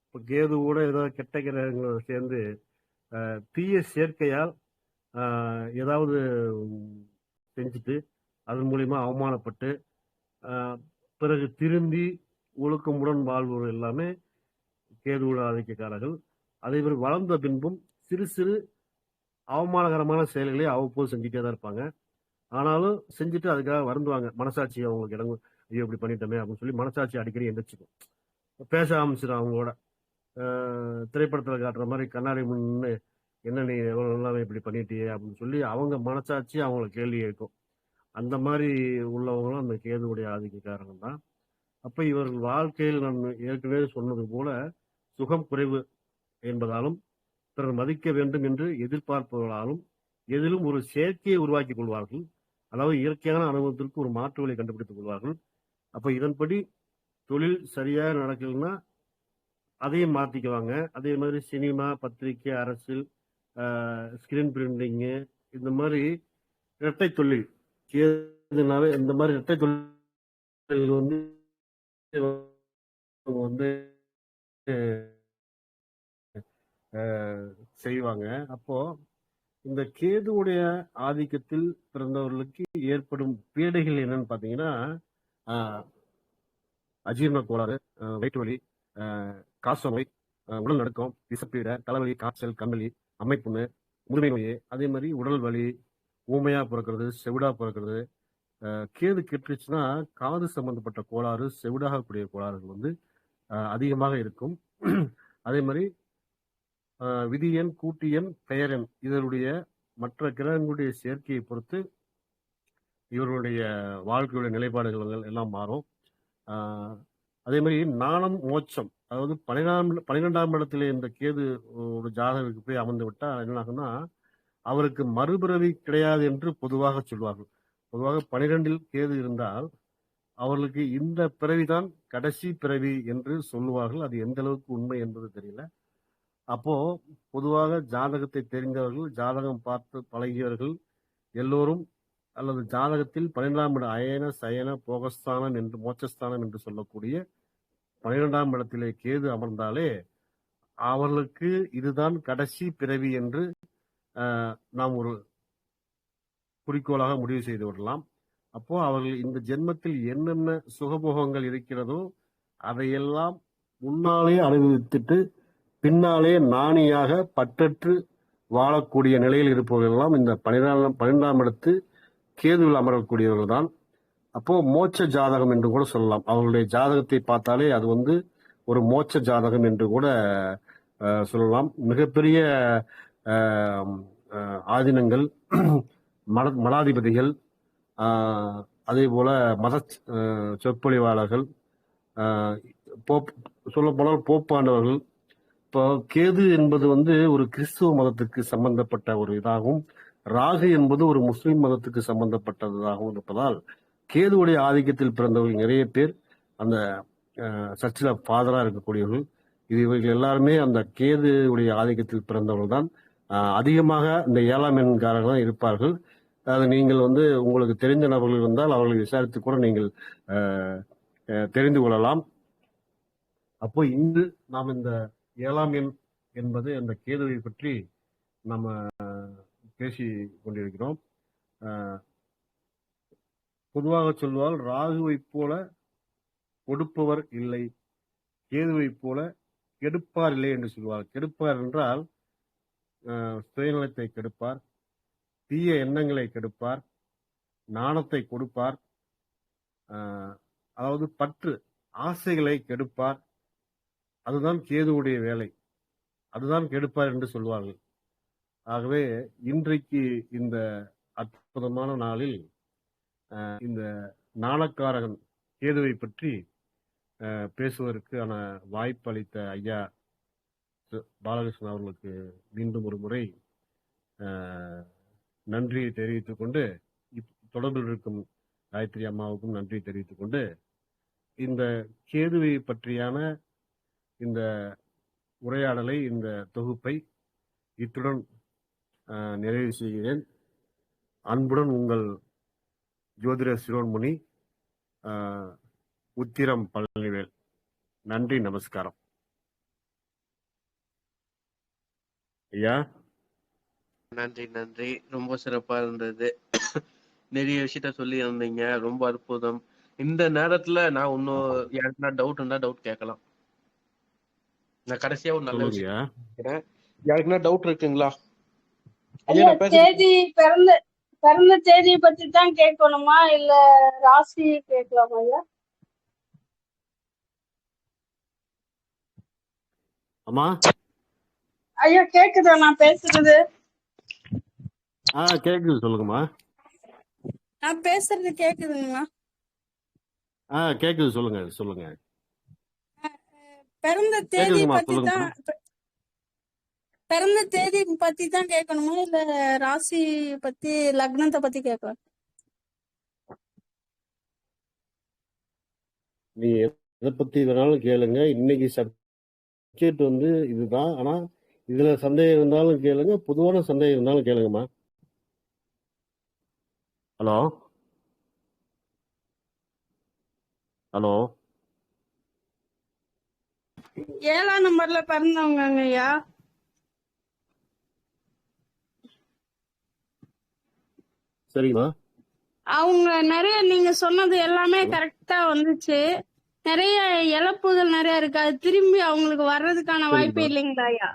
இப்போ கேதுவோட ஏதாவது கெட்ட கிரகங்களோட சேர்ந்து தீய சேர்க்கையால் ஏதாவது செஞ்சுட்டு அதன் மூலியமா அவமானப்பட்டு பிறகு திருந்தி ஒழுக்கமுடன் வாழ்வோர் எல்லாமே கேதுவோட ஆதிக்கக்காரர்கள். அதே மாதிரி வளர்ந்த பின்பும் சிறு சிறு அவமானகரமான செயல்களை அவ்வப்போது செஞ்சுட்டே தான் இருப்பாங்க. ஆனாலும் செஞ்சுட்டு அதுக்காக வருந்துவாங்க. மனசாட்சி அவங்களுக்கு இடங்கு, ஐயோ இப்படி பண்ணிட்டோமே அப்படின்னு சொல்லி மனசாட்சி அடிக்கடி எந்திரிச்சுக்கும். பேச ஆரம்பிச்சிடும் அவங்களோட. திரைப்படத்தில் காட்டுற மாதிரி கண்ணாடி முன்னு என்ன நீ எவ்வளோ நல்லாவே இப்படி பண்ணிட்டியே அப்படின்னு சொல்லி அவங்க மனசாட்சி அவங்கள கேள்வி கேட்கும். அந்த மாதிரி உள்ளவங்களும் அந்த கேதுவுடைய ஆதிக்கக்காரங்க தான். அப்ப இவர்கள் வாழ்க்கையில் நான் ஏற்கனவே சொன்னது போல சுகம் குறைவு என்பதாலும் பிறர் மதிக்க வேண்டும் என்று எதிர்பார்ப்பவர்களாலும் எதிலும் ஒரு சேர்க்கையை உருவாக்கிக் கொள்வார்கள். அதாவது இயற்கையான அனுபவத்திற்கு ஒரு மாற்று வழியை கண்டுபிடித்துக் கொள்வார்கள். அப்ப இதன்படி தொழில் சரியாக நடக்கலைன்னா அதையும் மாத்திக்குவாங்க. அதே மாதிரி சினிமா, பத்திரிகை, அரசியல், ஸ்கிரீன் பிரிண்டிங்கு, இந்த மாதிரி இரட்டை தொழில் கேதுனாவே இந்த மாதிரி இரட்டை தொழில் வந்து இவங்க வந்து செய்வாங்க. அப்போ இந்த கேதுவுடைய ஆதிக்கத்தில் பிறந்தவர்களுக்கு ஏற்படும் பீடைகள் என்னன்னு பாத்தீங்கன்னா, அஜீரண கோளாறு, வயிற்று வலி, காசநோய், உடல் நடுக்கம், விசப்பீடை, தலைவலி, காய்ச்சல், கண்வலி, அமைப்புண்ணு, முதுமை நோய், அதே மாதிரி உடல் வலி, ஊமையா பிறக்கிறது, செவிடா பிறக்கிறது. கேது கெட்டுச்சுன்னா காது சம்பந்தப்பட்ட கோளாறு, செவிடாகக்கூடிய கோளாறுகள் வந்து அதிகமாக இருக்கும். அதே மாதிரி விதியன், கூட்டியன், பெயரன் இதனுடைய மற்ற கிரகங்களுடைய சேர்க்கையை பொறுத்து இவர்களுடைய வாழ்க்கையுடைய நிலைப்பாடுகள் எல்லாம் மாறும். அதே மாதிரி நாணம், மோட்சம், அதாவது 12ஆம் இடத்துல இந்த கேது ஒரு ஜாதகருக்கு போய் அமர்ந்து விட்டா என்ன ஆகும்னா அவருக்கு மறுபிறவி கிடையாது என்று பொதுவாக சொல்வார்கள். பொதுவாக 12இல் கேது இருந்தால் அவர்களுக்கு இந்த பிறவிதான் கடைசி பிறவி என்று சொல்லுவார்கள். அது எந்த அளவுக்கு உண்மை என்பது தெரியல. அப்போ பொதுவாக ஜாதகத்தை தெரிந்தவர்கள், ஜாதகம் பார்த்து பழகியவர்கள் எல்லோரும் அல்லது ஜாதகத்தில் 12ஆம் இடம் அயன, சயன, போகஸ்தானம் என்று மோட்சஸ்தானம் என்று சொல்லக்கூடிய 12ஆம் இடத்திலே கேது அமர்ந்தாலே அவர்களுக்கு இதுதான் கடைசி பிறவி என்று நாம் ஒரு குறிக்கோளாக முடிவு செய்து விடலாம். அப்போ அவர்கள் இந்த ஜென்மத்தில் என்னென்ன சுகபோகங்கள் இருக்கிறதோ அதையெல்லாம் முன்னாலே அனுபவித்துட்டு பின்னாலே நாணியாக பற்றற்று வாழக்கூடிய நிலையில் இருப்பவர்கள் எல்லாம் இந்த 12ஆம் இடத்து கேதுவில் அமரக்கூடியவர்கள் தான். அப்போ மோட்ச ஜாதகம் என்று கூட சொல்லலாம். அவர்களுடைய ஜாதகத்தை பார்த்தாலே அது வந்து ஒரு மோட்ச ஜாதகம் என்று கூட சொல்லலாம். மிகப்பெரிய ஆதீனங்கள், மடாதிபதிகள், அதே போல மத சொற்பொழிவாளர்கள், சொல்ல போனால் போப்பாண்டவர்கள். இப்போ கேது என்பது வந்து ஒரு கிறிஸ்துவ மதத்துக்கு சம்பந்தப்பட்ட ஒரு இதாகவும், ராகு என்பது ஒரு முஸ்லிம் மதத்துக்கு சம்பந்தப்பட்டதாகவும் இருப்பதால் கேதுவுடைய ஆதிக்கத்தில் பிறந்தவர்கள் நிறைய பேர் அந்த சர்ச்சில் ஃபாதரா இருக்கக்கூடியவர்கள். இவர்கள் எல்லாருமே அந்த கேதுவுடைய ஆதிக்கத்தில் பிறந்தவர்கள் தான். அதிகமாக இந்த 7ஆம் எண்காரர்கள் தான் இருப்பார்கள். அது நீங்கள் வந்து உங்களுக்கு தெரிந்த நபர்கள் இருந்தால் அவர்களை விசாரித்து கூட நீங்கள் தெரிந்து கொள்ளலாம். அப்போ இன்று நாம் இந்த 7ஆம் எண் என்பது அந்த கேதுவை பற்றி நம்ம பேசி கொண்டிருக்கிறோம். பொதுவாக சொல்வால் ராகுவை போல கொடுப்பவர் இல்லை, கேதுவை போல கெடுப்பார் இல்லை என்று சொல்வார். கெடுப்பார் என்றால் சுயநலத்தை கெடுப்பார், தீய எண்ணங்களை கெடுப்பார், நாணத்தை கொடுப்பார், அதாவது பற்று ஆசைகளை கெடுப்பார். அதுதான் கேதுவுடைய வேலை, அதுதான் கெடுப்பார் என்று சொல்வார்கள். ஆகவே இன்றைக்கு இந்த அற்புதமான நாளில் இந்த நாணக்காரகன் கேதுவை பற்றி பேசுவதற்கான வாய்ப்பு அளித்த ஐயா பாலகிருஷ்ணன் அவர்களுக்கு மீண்டும் ஒரு முறை நன்றியை தெரிவித்துக் கொண்டு, தொடர்பில் இருக்கும் காயத்ரி அம்மாவுக்கும் நன்றி தெரிவித்துக் கொண்டு, இந்த கேதுவை பற்றியான இந்த உரையாடலை, இந்த தொகுப்பை இத்துடன் நிறைவு செய்கிறேன். அன்புடன் உங்கள் ஜோதிட சிரோன்முனி, உத்திரம் பழனிவேல். நன்றி, நமஸ்காரம். ஐயா நன்றி நன்றி, ரொம்ப சிறப்பா இருந்தது. நிறைய விஷயத்த சொல்லி இருந்தீங்க, ரொம்ப அற்புதம். இந்த நேரத்துல நான் இன்னும் யாருக்குன்னா டவுட் இருந்தா டவுட் கேட்கலாம். நான் கடைசியா ஒரு நல்ல விஷயம் கேட்கிறேன். யாருக்குன்னா டவுட் இருக்குங்களா? தேதி பிறந்த தேதியை பத்தி தான் கேட்கணுமா இல்ல ராசி கேட்கலாமா ஐயா? அம்மா ஐயா கேக்குதா நான் பேசுறது? கேக்குது, சொல்லுங்கம்மா. நான் பேசுறது கேக்குதுங்களா? கேக்குது. சொல்லுங்க சொல்லுங்க. பிறந்த தேதி கேக்குதுங்கம்மா, பத்தி தான் சொல்லுங்கம்மா. பிறந்த தேதி பத்தி தான் கேட்கணுமா இல்ல ராசி பத்தி லக்னத்தை பத்தி கேட்கலாம்? நீங்க எதை பத்தி வேணாலும் கேளுங்க. இன்னைக்கு சப்ஜெக்ட் வந்து இதுதான். ஆனா இதுல சந்தேகம் இருந்தாலும் கேளுங்க, பொதுவான சந்தேகம் இருந்தாலும் கேளுங்கம்மா. ஹலோ ஹலோ 7ஆம் நம்பர்ல பிறந்தவங்க ஐயா. சரிங்கம்மா. அவங்க நிறைய நீங்க சொன்னது எல்லாமே கரெக்டா வந்துச்சு. நிறைய இழப்புகள் நிறைய இருக்கு. அது திரும்பி அவங்களுக்கு வர்றதுக்கான வாய்ப்பே சரிங்கம்மா. இல்லைங்களா ஐயா?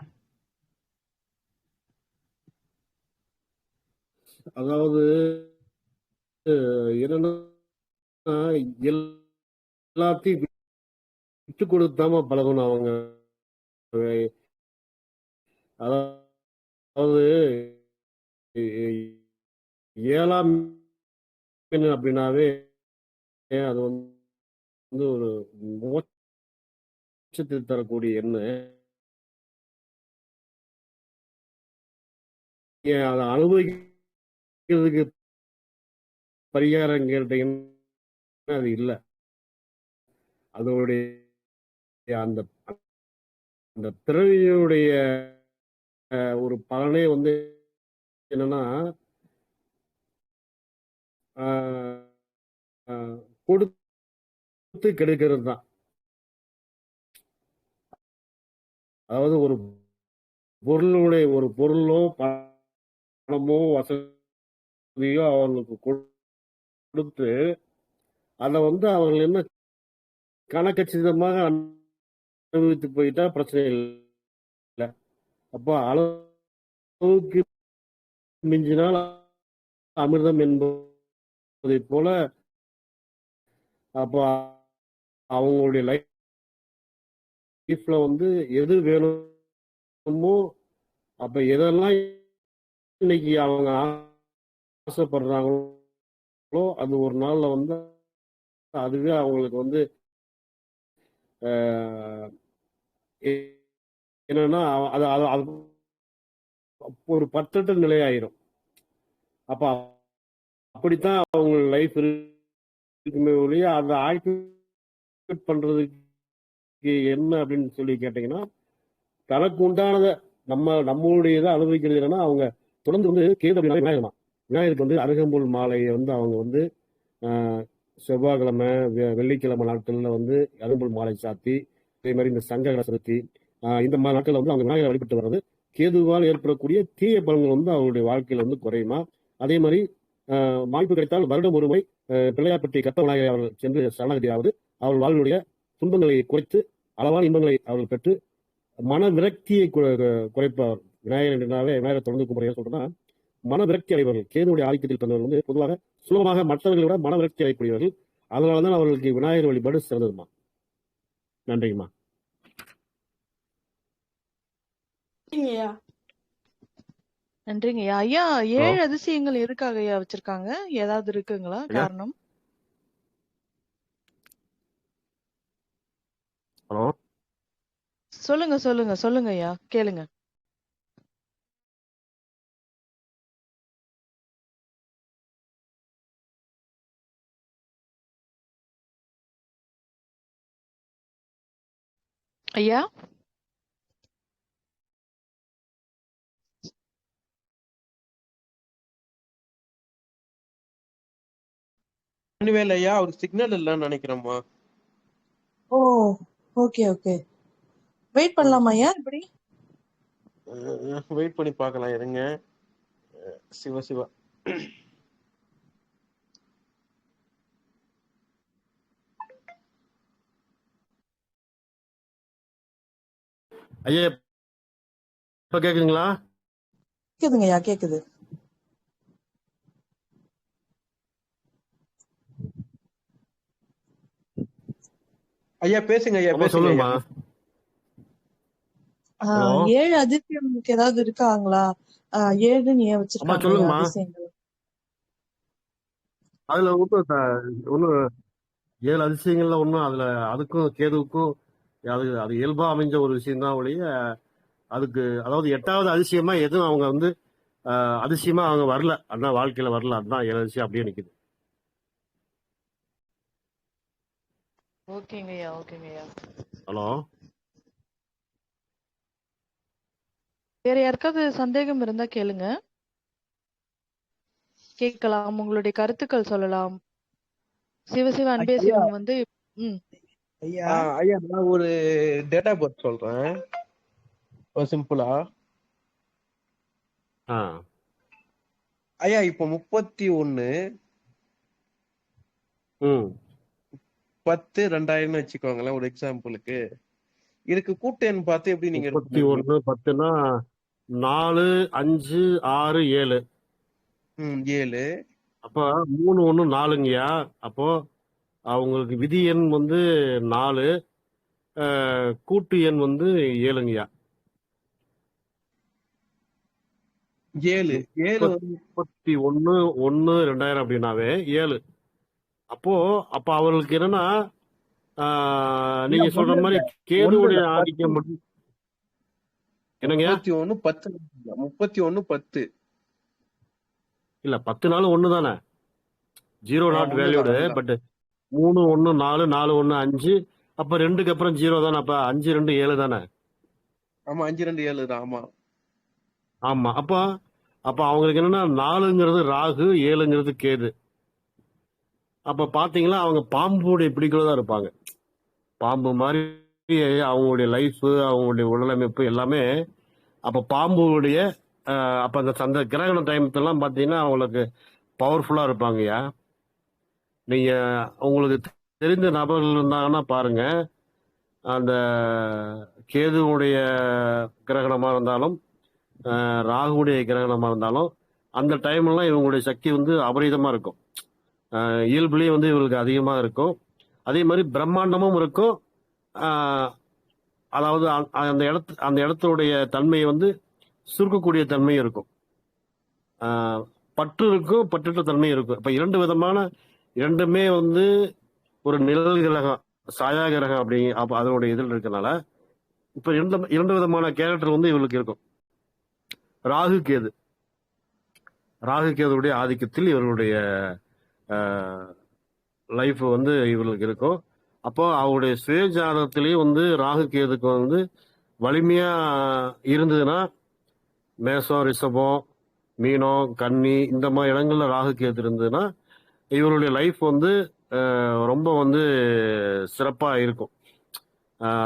அதாவது என்னன்னா எல்லாத்தையும் விட்டு கொடுத்தாம பழகணும் அவங்க. அதாவது 7ஆம் எண் அப்படின்னாவே அது வந்து ஒரு மோட்சத்தை தரக்கூடிய எண்ணு. அதை அனுபவிக்கிறதுக்கு பரிகாரம் கேட்டீங்கன்னா அது இல்லை. அதோடைய அந்த அந்த பிறவியுடைய ஒரு பலனே வந்து என்னன்னா கொடுத்து கெடுக்கிறது தான். அதாவது ஒரு பொருளோ பணமோ வசதியோ அவர்களுக்கு கொடுத்து அதை வந்து அவர்கள் என்ன கணக்கச்சிதமாக அனுபவித்து போயிட்டா பிரச்சனை இல்லை. அப்போ அளவுக்கு மிஞ்சினால் அமிர்தம் என்பதை போல அப்போ அவங்களுடைய லைஃப்ல வந்து எது வேணுமோ அப்ப எதெல்லாம் இன்னைக்கு அவங்க ஆசைப்படுறாங்களோ அது ஒரு நாள்ல வந்து அதுவே அவங்களுக்கு வந்து என்னன்னா அது ஒரு பற்றற்ற நிலையாயிரும். அப்ப அப்படித்தான் அவங்க லைஃப் இருக்குமே ஒழிய அதை ஆக்டிவேட் பண்றதுக்கு என்ன அப்படின்னு சொல்லி கேட்டீங்கன்னா தனக்கு உண்டானதை நம்மளுடைய இதை அனுபவிக்கிறது என்னன்னா அவங்க தொடர்ந்து வந்து விநாயகருக்கு வந்து அருகம்புல் மாலையை வந்து அவங்க வந்து செவ்வாய்க்கிழமை வெள்ளிக்கிழமை நாட்கள்ல வந்து அருகம்புல் மாலை சாத்தி, அதே மாதிரி இந்த சங்கடை செலுத்தி இந்த மாதிரி நாட்கள்ல வந்து அவங்க விநாயகரை வழிபட்டு வர்றது கேதுவால் ஏற்படக்கூடிய தீய பலன்கள் வந்து அவங்களுடைய வாழ்க்கையில வந்து குறையுமா. அதே மாதிரி வாய்ப்பு கிடைத்தால் வருடம் ஒருமுறை பிள்ளையார்பட்டி கற்ப விநாயகரை அவர்கள் சென்று சரணாகதியாவது அவர்கள் வாழ்வுடைய துன்பங்களை குறைத்து அளவான இன்பங்களை அவர்கள் பெற்று மன விரக்தியை குறைப்பவர். விநாயகர் என்றாவே விநாயகர் தொடர்ந்து கும்பிடுறேன் சொல்றேன்னா மன விரக்தி அடைவர்கள். கேதுடைய ஆதிக்கத்தில் பிறந்தவர்கள் வந்து பொதுவாக சுலபமாக மற்றவர்களை விட மன விரக்தி அடையக்கூடியவர்கள். அதனாலதான் அவர்களுக்கு விநாயகர் வழிபாடு சிறந்ததுமா. நன்றிங்கம்மா. நன்றிங்கய்யா. ஐயா 7 அதிசயங்கள் எதுக்காக ஐயா வச்சிருக்காங்க? ஏதாவது இருக்குங்களா காரணம்? ஹலோ சொல்லுங்க சொல்லுங்க சொல்லுங்க ஐயா, கேளுங்க. ஐயா ஐயா அவருக்கு சிக்னல் இல்லன்னு நினைக்கிறேம்மா. ஓ ஓகே ஓகே, வெயிட் பண்ணலாமா ஐயா? இப்படி வெயிட் பண்ணி பார்க்கலாம் இருங்க. சிவா ஐயா இப்ப கேக்குதுங்களா? கேக்குதுங்க ஐயா, கேக்குது. ஐயா பேசுங்க ஐயா, பேசுங்க. 7 அதிசயம்க்கு ஏதாவது இருக்காங்களா? 7 ஏன் வச்சிருக்காங்க அதிசயங்கள்? அதுல ஒன்றும் 7 அதிசயங்கள்ல ஒன்றும் அதுல அதுக்கும் கேதுவுக்கும் அது அது இயல்பா அமைஞ்ச ஒரு விஷயம் தான் ஒழிய அதுக்கு அதாவது 8வது அதிசயமா எதுவும் அவங்க வந்து அதிசயமா அவங்க வரல. அதான் வாழ்க்கையில வரல. அதுதான் 7 அதிசயம் அப்படியே நிக்குது. ஓகேங்கய்யா, ஓகேங்கய்யா. ஹலோ, வேற யாருக்காவது சந்தேகம் இருந்தா கேளுங்க. கேட்கலாம். உங்களுடைய கருத்துக்கள் சொல்லலாம். சிவசிவ அன்பே ஐயா சிவம் வந்து ம் ஐயா ஐயா நான் ஒரு டேட்டா பர்த் சொல்றேன் ஒரு சிம்பிளா. ஆ ஐயா இப்போ 31 ம் 10 2000 வச்சுக்கோங்களேன் ஒரு எக்ஸாம்பிளுக்கு. இதுக்கு கூட்டு எண் பார்த்து எப்படி நீங்க எடுக்க முடியும்? 31 10னா 4 5 6 7 7 அப்ப 3 1 4ங்கய்யா. அப்போ அவங்களுக்கு விதி எண் வந்து 4, கூட்டு எண் வந்து 7ங்கய்யா. 7 7 வந்து 31 1 2000 அப்படின்னாவே 7. அப்ப அவர்களுக்கு என்னன்னா நீங்க ஐயா, சொல்ற ஒண்ணு மாதிரி இல்ல கேதுவுடைய 10 ஆதிக்கம் மட்டும் என்னங்கய்யா? 31 10 31 10 இல்ல 10 நாள் ஒண்ணு தானே, 0 நாட் ஒண்ணுதான் வேல்யூடு. ஒண்ணுதான். பட் 3 1 4 4 1 5 அப்ப 2க்கு அப்புறம் 0 தானே. அப்ப 5 2 7 தானே. ஆமா 5 2 7 தான். ஆமா ஆமா. அப்ப அவங்களுக்கு என்னன்னா 4ங்கிறது ராகு, 7ங்கிறது கேது. அப்ப பாத்தீங்களா அவங்க பாம்புடைய பிடிக்குள்ள தான் இருப்பாங்க. பாம்பு மாதிரி அவங்களுடைய லைஃப், அவங்களுடைய உடலமைப்பு எல்லாமே. அப்ப பாம்புடைய அப்ப அந்த கிரகண டைம்லாம் பாத்தீங்கன்னா அவங்களுக்கு பவர்ஃபுல்லா இருப்பாங்கய்யா. நீங்க உங்களுக்கு தெரிந்த நபர்கள் இருந்தாங்கன்னா பாருங்க, அந்த கேதுவுடைய கிரகணமா இருந்தாலும் ராகுடைய கிரகணமா இருந்தாலும் அந்த டைம்லாம் இவங்களுடைய சக்தி வந்து அபரிதமா இருக்கும். இயல்புலேயே வந்து இவங்களுக்கு அதிகமாக இருக்கும். அதே மாதிரி பிரம்மாண்டமும் இருக்கும். அதாவது அந்த இடத்துடைய தன்மையை வந்து சுருக்கக்கூடிய தன்மையும் இருக்கும். பற்று இருக்கும், பற்றற்ற தன்மையும் இருக்கும். இப்ப இரண்டுமே வந்து ஒரு நிழல் கிரகம், சாயா கிரகம் அப்ப அதனுடைய இதில் இருக்கனால இப்ப இரண்டு விதமான கேரக்டர் வந்து இவளுக்கு இருக்கும். ராகு கேதுடைய ஆதிக்கத்தில் இவர்களுடைய லைஃப் வந்து இவர்களுக்கு இருக்கும். அப்போ அவருடைய சுய ஜாதகத்திலேயே வந்து ராகு கேதுக்கு வந்து வலிமையா இருந்ததுன்னா மேசம், ரிஷபம், மீனம், கன்னி இந்த மாதிரி இடங்கள்ல ராகு கேது இருந்ததுன்னா இவருடைய லைஃப் வந்து ரொம்ப வந்து சிறப்பா இருக்கும்.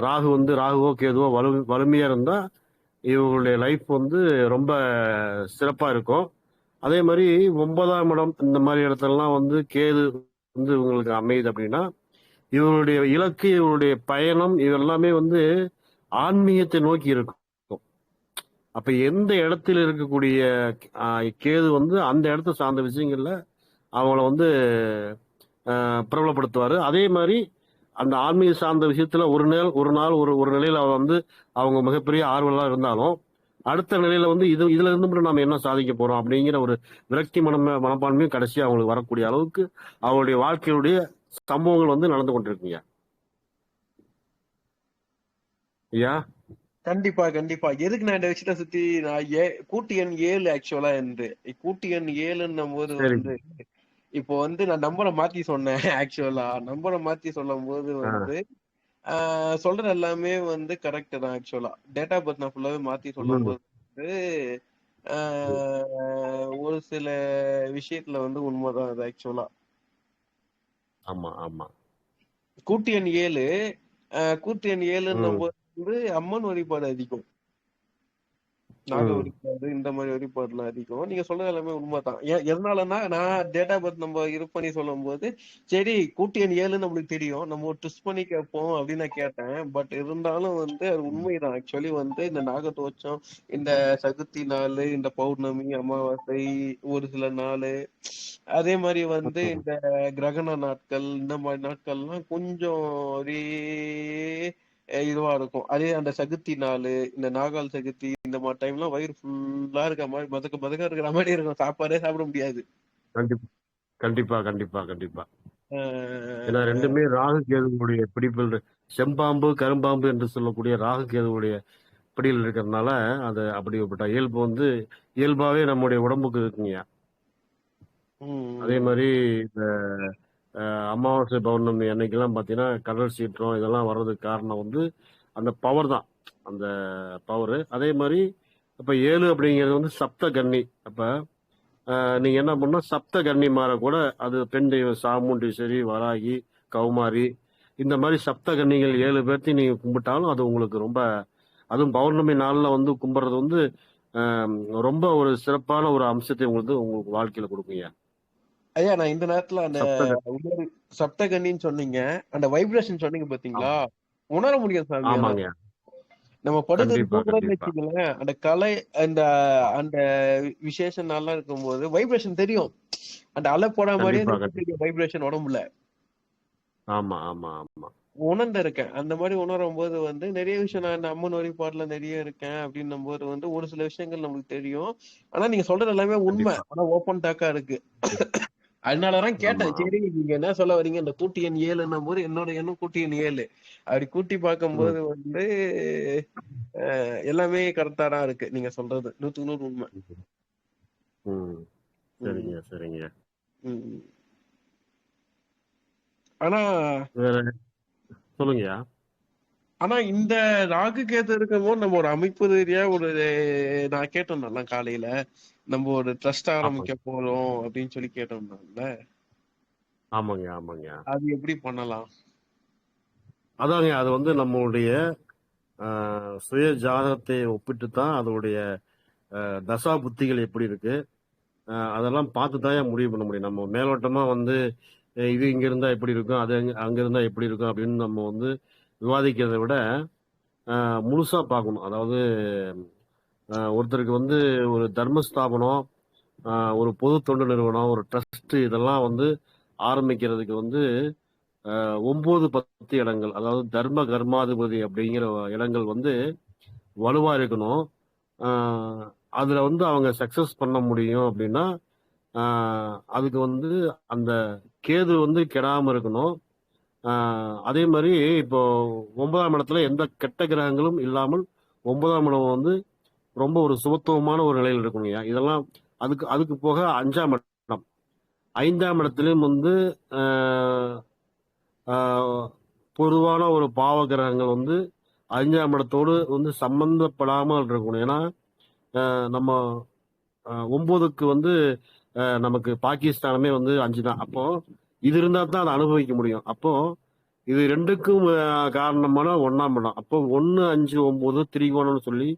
ராகுவோ கேதுவோ வலிமையா இருந்தா இவங்களுடைய லைஃப் வந்து ரொம்ப சிறப்பா இருக்கும். அதே மாதிரி 9ஆம் இடம் இந்த மாதிரி இடத்துலலாம் வந்து கேது வந்து இவங்களுக்கு அமையுது அப்படின்னா இவருடைய இலக்கு, இவருடைய பயணம் இதெல்லாமே வந்து ஆன்மீகத்தை நோக்கி இருக்கும். அப்ப எந்த இடத்துல இருக்கக்கூடிய கேது வந்து அந்த இடத்த சார்ந்த விஷயங்கள்ல அவங்கள வந்து பிரபலப்படுத்துவாரு. அதே மாதிரி அந்த ஆன்மீக சார்ந்த விஷயத்துல ஒரு நிலையில வந்து அவங்க மிகப்பெரிய ஆர்வலா இருந்தாலும் அடுத்த நிலையில வந்து இதுல இருந்து நம்ம என்ன சாதிக்க போறோம் அப்படிங்கிற ஒரு விரக்தி மனப்பான்மையும் கடைசியா அவங்களுக்கு வரக்கூடிய அளவுக்கு அவங்களுடைய வாழ்க்கையுடைய சம்பவங்கள் வந்து நடந்து கொண்டிருக்குங்க. ஐயா கண்டிப்பா கண்டிப்பா. எதுக்கு நான் இந்த விஷயத்த சுத்தி நான் கூட்டு எண் 7 ஆக்சுவலா என்று கூட்டு எண் 7 போது வந்து இப்போ வந்து நான் நம்பரை மாத்தி சொன்னேன். ஆக்சுவலா நம்பரை மாத்தி சொல்லும் போது வந்து சொல்றது எல்லாமே வந்து கரெக்ட் தான். ஆக்சுவலா டேட்டா பர்த் நான் ஃபுல்லாவே மாத்தி சொல்லும் போது வந்து ஒரு சில விஷயத்துல வந்து உண்மைதான் அது. ஆக்சுவலா ஆமா ஆமா கூட்டு எண் 7 போது வந்து அம்மன் வழிபாடு அதிகம், நாக வழிபாடு இந்த மாதிரி வழிபாடு எல்லாம் அதிகம். நீங்க சொல்றது எல்லாமே உண்மைதான். எதனாலன்னா நான் டேட்டா பர்த் நம்ம இது பண்ணி சொல்லும் போது சரி கூட்டு எண் 7 நம்மளுக்கு தெரியும், நம்ம ட்விஸ்ட் பண்ணி கேட்போம் அப்படின்னு நான் கேட்டேன். பட் இருந்தாலும் வந்து அது உண்மைதான். ஆக்சுவலி வந்து இந்த நாகதோஷம், இந்த சதுர்த்தி நாள், இந்த பௌர்ணமி, அமாவாசை, ஒரு சில நாள், அதே மாதிரி வந்து இந்த கிரகண நாட்கள், இந்த மாதிரி நாட்கள்லாம் கொஞ்சம் ஒரே இதுவா இருக்கும். அதே அந்த சதுர்த்தி நாள், இந்த நாகால் சதுர்த்தி இந்த மாதிரி டைம்லாம் வயிறு ஃபுல்லா இருக்க மாதிரி மதக்க இருக்கிற மாதிரி இருக்கும். சாப்பாடே சாப்பிட முடியாது. கண்டிப்பா கண்டிப்பா கண்டிப்பா. ஏன்னா அஹ் ரெண்டுமே ராகு கேதுவுடைய பிடிப்பில் செம்பாம்பு கரும்பாம்பு என்று சொல்லக்கூடிய ராகு கேதுவுடைய பிடியில் இருக்கிறதுனால அது அப்படிப்பட்ட இயல்பு வந்து இயல்பாவே நம்முடைய உடம்புக்கு இருக்குங்கய்யா. அதே உம் மாதிரி இந்த அமாவாசை பௌர்ணமி அன்னைக்கெல்லாம் பார்த்தீங்கன்னா கடல் சீற்றம் இதெல்லாம் வர்றதுக்கு காரணம் வந்து அந்த பவர் தான், அந்த பவர். அதே மாதிரி இப்ப 7 அப்படிங்கிறது வந்து சப்த கன்னி. அப்ப நீங்க என்ன பண்ணா சப்த கன்னி மாற கூட அது பெண் தெய்வம் சாமுண்டீஸ்வரி, வராகி, கௌமாரி, இந்த மாதிரி சப்த கன்னிகள் 7 பேர்த்தையும் நீங்க கும்பிட்டாலும் அது உங்களுக்கு ரொம்ப, அதுவும் பௌர்ணமி நாள்ல வந்து கும்பிடுறது வந்து ஆஹ், ரொம்ப ஒரு சிறப்பான ஒரு அம்சத்தை உங்களுக்கு வாழ்க்கையில கொடுக்குங்க. ஐயா, நான் இந்த நேரத்துல அந்த சப்த உணர் சப்தகன்னின்னு சொன்னீங்க, அந்த வைப்ரேஷன் சொன்னீங்க பாத்தீங்களா, ஆமா. உணர முடியும் சாமி. ஆனா ஆமாங்க. நம்ம படுத்து கண்டிப்பா தூங்குறோம்னு கண்டிப்பா வச்சுக்கோங்களேன், அந்த கலை அந்த அந்த விசேஷம் நல்லா இருக்கும்போது வைப்ரேஷன் தெரியும். அந்த அலை போட மாதிரியே கண்டிப்பா நமக்கு கண்டிப்பா. தெரியும் வைப்ரேஷன் உடம்புல. ஆமா ஆமா ஆமா. உணர்ந்திருக்கேன். அந்த மாதிரி உணரும் போது வந்து நிறைய விஷயம், நான் இந்த அம்மன் வழிபாட்டுல நிறைய இருக்கேன் அப்படின்னும் போது வந்து ஒரு சில விஷயங்கள் நமக்கு தெரியும். ஆனா நீங்க சொல்றது எல்லாமே உண்மை. கண்டிப்பா. ஆனா ஓப்பன் டாக்கா இருக்கு. அதனாலதான் ஆமா கேட்டேன். ஆமா. சரி, நீங்க என்ன சொல்ல வரீங்க, இந்த கூட்டு எண் 7 போது என்னோட எண்ணும் கூட்டு எண் 7. அப்படி கூட்டி ம் பார்க்கும்போது வந்து எல்லாமே கரெக்டா தான் இருக்கு. நீங்க சொல்றது 100க்கு 100 உண்மை. ம். ம், சரிங்க சரிங்க. ம். ஆனா வேற சொல்லுங்கய்யா. ஆனா இந்த ராகு கேது இருக்கும்போது நம்ம ஒரு அமைப்பு ரீதியா ஒரு, நான் கேட்டோம்ல காலையில, நம்ம ஒரு ட்ரஸ்ட் ஆமாங்க ஆரம்பிக்க போறோம் அப்படின்னு சொல்லி கேட்டோம்ல, ஆமாங்க ஆமாங்க. அது எப்படி பண்ணலாம்? அதாங்க அது வந்து நம்மளுடைய சுய ஜாதகத்தை ஒப்பிட்டு தான் அதோடைய தசா புத்திகள் எப்படி இருக்கு, அதெல்லாம் பார்த்து தான் முடிவு பண்ண முடியும். நம்ம மேலோட்டமா வந்து இது இங்க இருந்தா எப்படி இருக்கும், அது அங்க இருந்தா எப்படி இருக்கும் அப்படின்னு நம்ம வந்து விவாதிக்கிறதை விட முழுசா பார்க்கணும். அதாவது ஒருத்தருக்கு வந்து ஒரு தர்மஸ்தாபனம், ஒரு பொது தொண்டு நிறுவனம், ஒரு ட்ரஸ்ட், இதெல்லாம் வந்து ஆரம்பிக்கிறதுக்கு வந்து 9, 10 இடங்கள், அதாவது தர்ம கர்மாதிபதி அப்படிங்கிற இடங்கள் வந்து வலுவா இருக்கணும். ஆஹ் அதுல வந்து அவங்க சக்சஸ் பண்ண முடியும் அப்படின்னா அதுக்கு வந்து அந்த கேது வந்து கெடாம இருக்கணும். அதே மாதிரி இப்போ 9ஆம் இடத்துல எந்த கெட்ட கிரகங்களும் இல்லாமல் 9ஆம் இடம் வந்து ரொம்ப ஒரு சுபத்துவமான ஒரு நிலையில் இருக்கணுங்க. இதெல்லாம் அதுக்கு அதுக்கு போக 5ஆம் இடம், 5ஆம் இடத்திலும் வந்து ஆஹ், ஆஹ், பொதுவான ஒரு பாவ கிரகங்கள் வந்து 5ஆம் இடத்தோடு வந்து சம்பந்தப்படாமல் இருக்கணும். ஏன்னா நம்ம 9க்கு வந்து நமக்கு பாகிஸ்தானமே வந்து 5 தான். அப்போ இது இருந்தா தான் அதை அனுபவிக்க முடியும். அப்போ இது ரெண்டுக்கும் காரணமான 1ஆம் இடம். அப்போ 1, 5, 9 திரிகோணம்னு சொல்லி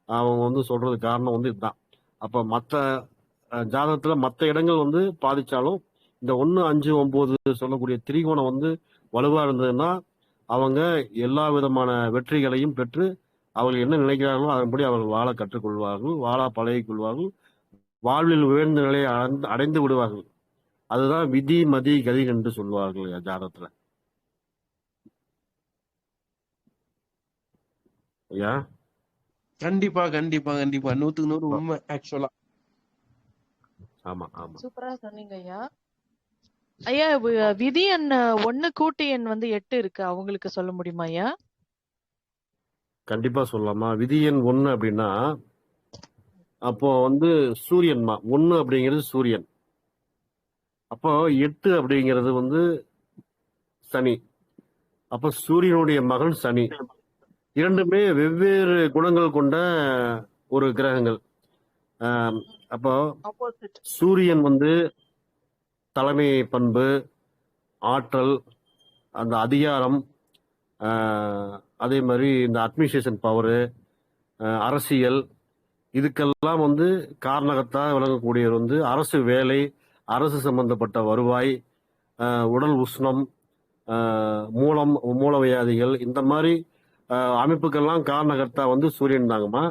அவங்க வந்து சொல்றது காரணம் வந்து இதுதான். அப்ப மற்ற ஜாதகத்துல மற்ற இடங்கள் வந்து பாதிச்சாலும் இந்த 1, 5, 9 சொல்லக்கூடிய திரிகோணம் வந்து வலுவா இருந்ததுன்னா அவங்க எல்லா விதமான வெற்றிகளையும் பெற்று அவர்கள் என்ன நினைக்கிறார்களோ அதன்படி அவர்கள் வாழ கற்றுக்கொள்வார்கள், வாழ பழகிக் கொள்வார்கள், வாழ்வில் உயர்ந்த நிலையை அடைந்து விடுவார்கள். அதுதான் விதி மதி கதி என்று சொல்வார்கள் ஜாதகத்துல. ஐயா. கண்டிப்பா கண்டிப்பா கண்டிப்பா 100க்கு 100 உண்மை ஆக்சுவலா. ஆமா ஆமா. சூப்பரா சொன்னீங்க ஐயா. ஐயா, விதி எண் 1 கூட்டு எண் வந்து 8 இருக்கு. அவங்களுக்கு சொல்ல முடியுமா ஐயா? கண்டிப்பா சொல்லலாமா. விதி எண் 1 அப்படின்னா அப்போ வந்து சூரியன்மா 1 அப்படிங்கிறது சூரியன். அப்போ 8 அப்படிங்கிறது வந்து சனி. அப்போ சூரியனுடைய மகன் சனி. இரண்டுமே வெவ்வேறு குணங்கள் கொண்ட ஒரு கிரகங்கள். ஆஹ் அப்போ ஆப்போசிட். சூரியன் வந்து தலைமை பண்பு, ஆற்றல், அந்த அதிகாரம், அதே மாதிரி இந்த அட்மினிஸ்ட்ரேஷன் பவரு, அரசியல், இதுக்கெல்லாம் வந்து காரணகத்தாக விளங்கக்கூடியவர் வந்து அரசு வேலை, அரசு சம்பந்தப்பட்ட வருவாய், உடல் உஷ்ணம், மூலவியாதிகள், இந்த மாதிரி அமைப்புக்கெல்லாம் காரணகர்த்தா வந்து சூரியன் தாங்கம்மா.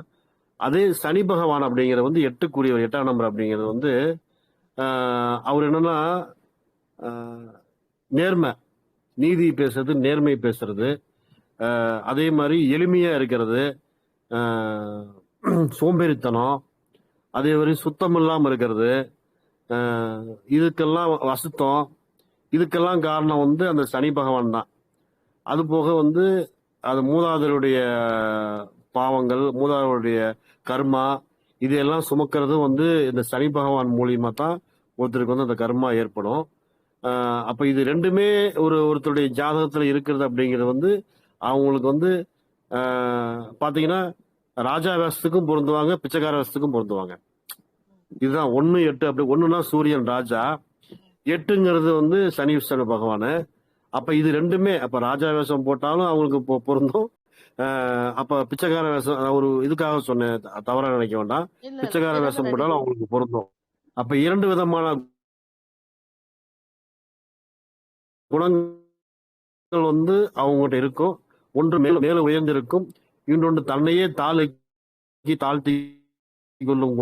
அதே சனி பகவான் அப்படிங்கிறது வந்து 8க்குரியவர், 8ஆம் நம்பர் அப்படிங்கிறது வந்து அவர் என்னன்னா நேர்மை, நீதி பேசுறது, நேர்மை பேசுறது, அதே மாதிரி எளிமையா இருக்கிறது, சோம்பேறித்தனம், அதே மாதிரி சுத்தம் இல்லாமல் இருக்கிறது, இதுக்கெல்லாம் அசுத்தம், இதுக்கெல்லாம் காரணம் வந்து அந்த சனி பகவான் தான். அது போக வந்து அது மூதாதையருடைய பாவங்கள், மூதாதையருடைய கர்மா, இதெல்லாம் சுமக்கிறதும் வந்து இந்த சனி பகவான் மூலியமா தான் ஒருத்தருக்கு வந்து அந்த கர்மா ஏற்படும். அப்ப இது ரெண்டுமே ஒருத்தருடைய ஜாதகத்துல இருக்கிறது அப்படிங்கிறது வந்து அவங்களுக்கு வந்து பாத்தீங்கன்னா ராஜா வேஷத்துக்கும் பொருந்துவாங்க, பிச்சைக்கார வேஷத்துக்கும் பொருந்துவாங்க. இதுதான் 1, 8 அப்படி. 1னா சூரியன் ராஜா, 8ங்கிறது வந்து சனி விஷ்ணு பகவானு. அப்ப இது ரெண்டுமே அப்ப ராஜா வேஷம் போட்டாலும் அவங்களுக்கு பொருந்தும். அப்ப பிச்சைக்கார வேஷம் ஒரு இதுக்காக சொன்னேன், தவறா நினைக்க வேண்டாம். இல்ல இல்ல பிச்சைக்கார இறங்க வேஷம் ரெண்டு போட்டாலும் பேரும். அவங்களுக்கு பொருந்தும். அப்ப 2 விதமான குணங்கள் வந்து அவங்ககிட்ட இருக்கும். ஒன்று மேல மேல உயர்ந்திருக்கும், இன்னொன்று தன்னையே தாழ்த்தி கொள்ளும்.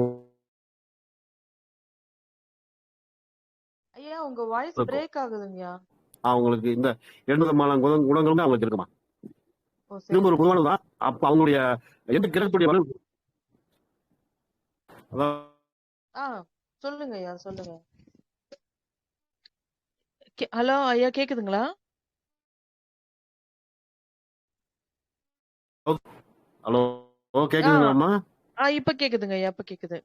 ஐயா உங்க வாய்ஸ் இருக்கும் பிரேக் ஆகுதுங்கய்யா. அவங்களுக்கு இந்த 2 விதமான குணங்கள் தான் அவங்களுக்கு இருக்குமா. ஓ இது ஒரு சரிங்க. பொதுவானதுதான். அப்ப அவங்களுடைய எந்த கிரகத்துடைய வலு, அதாவது ஆ சொல்லுங்க ஐயா சொல்லுங்க. ஹலோ ஐயா கேக்குதுங்களா? ஹலோ ஆ கேக்குதுங்களாம்மா? இப்ப கேக்குதுங்க ஐயா, இப்ப கேக்குது.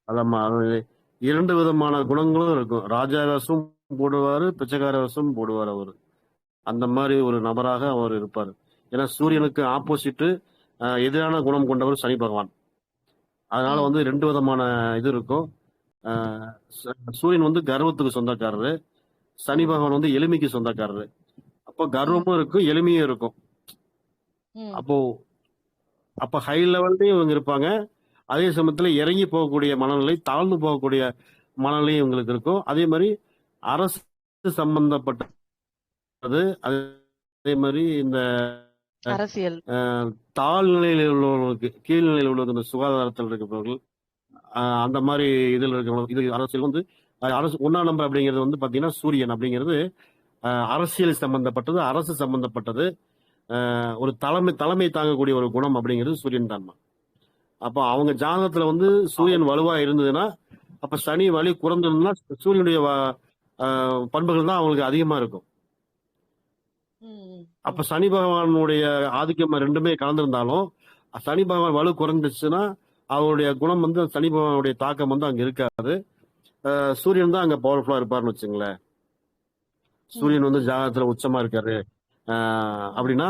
அதாம்மா, அது 2 விதமான குணங்களும் இருக்கும். ராஜா வேஷம் போடுவாரு, பிச்சைக்கார வேஷம் போடுவார் அவரு. அந்த மாதிரி ஒரு நபராக அவர் இருப்பார். ஏன்னா சூரியனுக்கு ஆப்போசிட் எதிரான குணம் கொண்டவர் சனி பகவான். அதனால ம் வந்து 2 விதமான இது இருக்கும். சூரியன் வந்து கர்வத்துக்கு சொந்தக்காரரு, சனி ம் பகவான் வந்து எளிமைக்கு சொந்தக்காரரு. அப்போ ம் கர்வமும் இருக்கும், எளிமையும் இருக்கும். ம் அப்போ அப்ப ஹை லெவல்லையும் இவங்க இருப்பாங்க, அதே சமயத்துல இறங்கி போகக்கூடிய மனநிலை, தாழ்ந்து போகக்கூடிய மனநிலையும் இவங்களுக்கு இருக்கும். அதே மாதிரி அரசு சம்பந்தப்பட்டது, அதே மாதிரி இந்த அரசியல். தாழ்நிலையில் உள்ளவர்களுக்கு, கீழ்நிலையில் உள்ளவர்கள், இந்த சுகாதாரத்தில் இருக்கிறவர்கள், அந்த மாதிரி இதில் இருக்கிறவங்க, இது அரசியல் வந்து அரசு 1ஆம் நம்பர் அப்படிங்கிறது வந்து பாத்தீங்கன்னா சூரியன் அப்படிங்கிறது அரசியல் சம்பந்தப்பட்டது, அரசு சம்பந்தப்பட்டது, ஒரு தலைமை தாங்கக்கூடிய ஒரு குணம் அப்படிங்கிறது சூரியன் தான். அப்போ அவங்க ஜாதகத்துல வந்து சூரியன் வலுவா இருந்ததுன்னா, அப்ப சனி வலி குறைந்ததுன்னா சூரியனுடைய பண்புகள் தான் அவங்களுக்கு அதிகமா இருக்கும். ம் அப்ப சனி பகவானுடைய ஆதிக்கம் ரெண்டுமே கலந்திருந்தாலும், சனி பகவான் வலு குறைஞ்சிச்சுன்னா அவருடைய குணம் வந்து சனி பகவானுடைய தாக்கம் வந்து அங்க இருக்காது. சூரியன் தான் அங்க பவர்ஃபுல்லா இருப்பாருன்னு வச்சுங்களேன். ம் சூரியன் வந்து ஜாதகத்துல உச்சமா இருக்காரு ம் அப்படின்னா,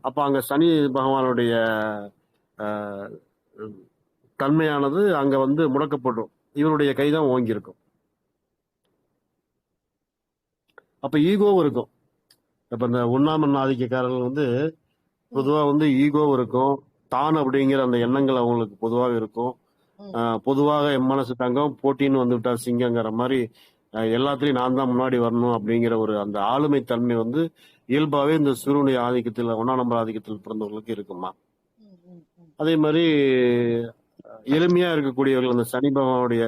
அப்ப அங்க சனி பகவானுடைய ஆஹ், தன்மையானது அங்க வந்து முடக்கப்படும். இவருடைய கைதான் ஓங்கி இருக்கும். அப்ப ஈகோவும் இருக்கும். இப்ப இந்த 1ஆம் எண் ஆதிக்கக்காரர்கள் வந்து ம் பொதுவா வந்து ஈகோ இருக்கும், தான் அப்படிங்கிற அந்த எண்ணங்கள் அவங்களுக்கு பொதுவாக இருக்கும். ம் பொதுவாக என் மனசு தங்கம், போட்டின்னு வந்து விட்டா சிங்கங்கிற மாதிரி எல்லாத்துலயும் நான் தான் முன்னாடி வரணும் அப்படிங்கிற ஒரு அந்த ஆளுமை தன்மை வந்து இயல்பாவே இந்த சூரியனுடைய ஆதிக்கத்தில் 1ஆம் நம்பர் ஆதிக்கத்தில் பிறந்தவர்களுக்கு இருக்குமா. ம் ம் ம் அதே மாதிரி எளிமையா இருக்கக்கூடியவர்கள், அந்த சனி பகவானுடைய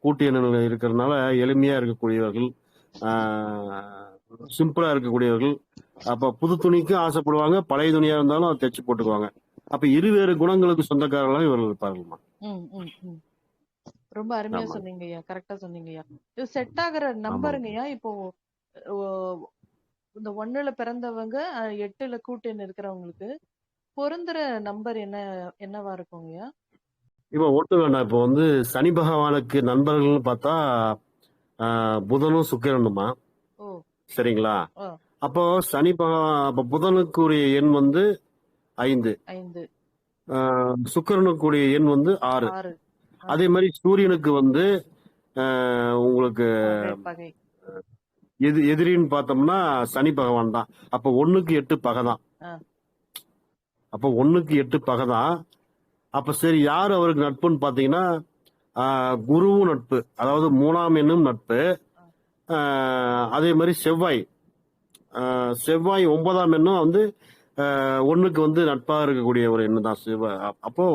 கூட்டு எண்ணங்கள் இருக்கிறதுனால எளிமையா இருக்கக்கூடியவர்கள், சிம்பிளா இருக்கக்கூடியவர்கள். அப்ப புது துணிக்கு ஆசைப்படுவாங்க, பழைய துணியா இருந்தாலும் அதை தைச்சு போட்டுக்குவாங்க. அப்ப இருவேறு குணங்களுக்கு சொந்தக்காரர்களாக இவர்கள் இருப்பார்கள்மா. ம் ம் ம் ரொம்ப அருமையா ஆமா, சொன்னீங்க ஐயா, கரெக்டா சொன்னீங்க ஐயா. இது செட் ஆகுற ஆமா. நம்பருங்க ஐயா. இப்போ இந்த 1ல பிறந்தவங்க 8ல கூட்டணி இருக்கிறவங்களுக்கு பொருந்துற நம்பர் என்னவா இருக்குங்கய்யா? இப்ப ஒட்டு வேண்டாம். இப்போ வந்து சனி பகவானுக்கு நண்பர்கள்னு பார்த்தா புதனும் சுக்கிரனுமா. ஓ சரிங்களா? ஓ அப்போ அப்ப புதனுக்குரிய எண் வந்து 5, 5 சுக்கிரனுக்குரிய எண் வந்து 6. 6 அதே மாதிரி சூரியனுக்கு வந்து உங்களுக்கு பகை. எதிரின்னு பார்த்தோம்னா சனி பகவான் தான். அப்ப 1க்கு 8 பகை தான். அப்ப 1க்கு 8 பகை தான். அப்ப சரி, யார் அவருக்கு நட்புன்னு பாத்தீங்கன்னா குருவும் நட்பு, அதாவது 3ஆம் எண்ணும் நட்பு. அதே மாதிரி செவ்வாய் 9ஆம் எண்ணும் வந்து 1க்கு வந்து நட்பாக இருக்கக்கூடிய ஒரு எண்ணு தான் செவ்வாய். அப்போ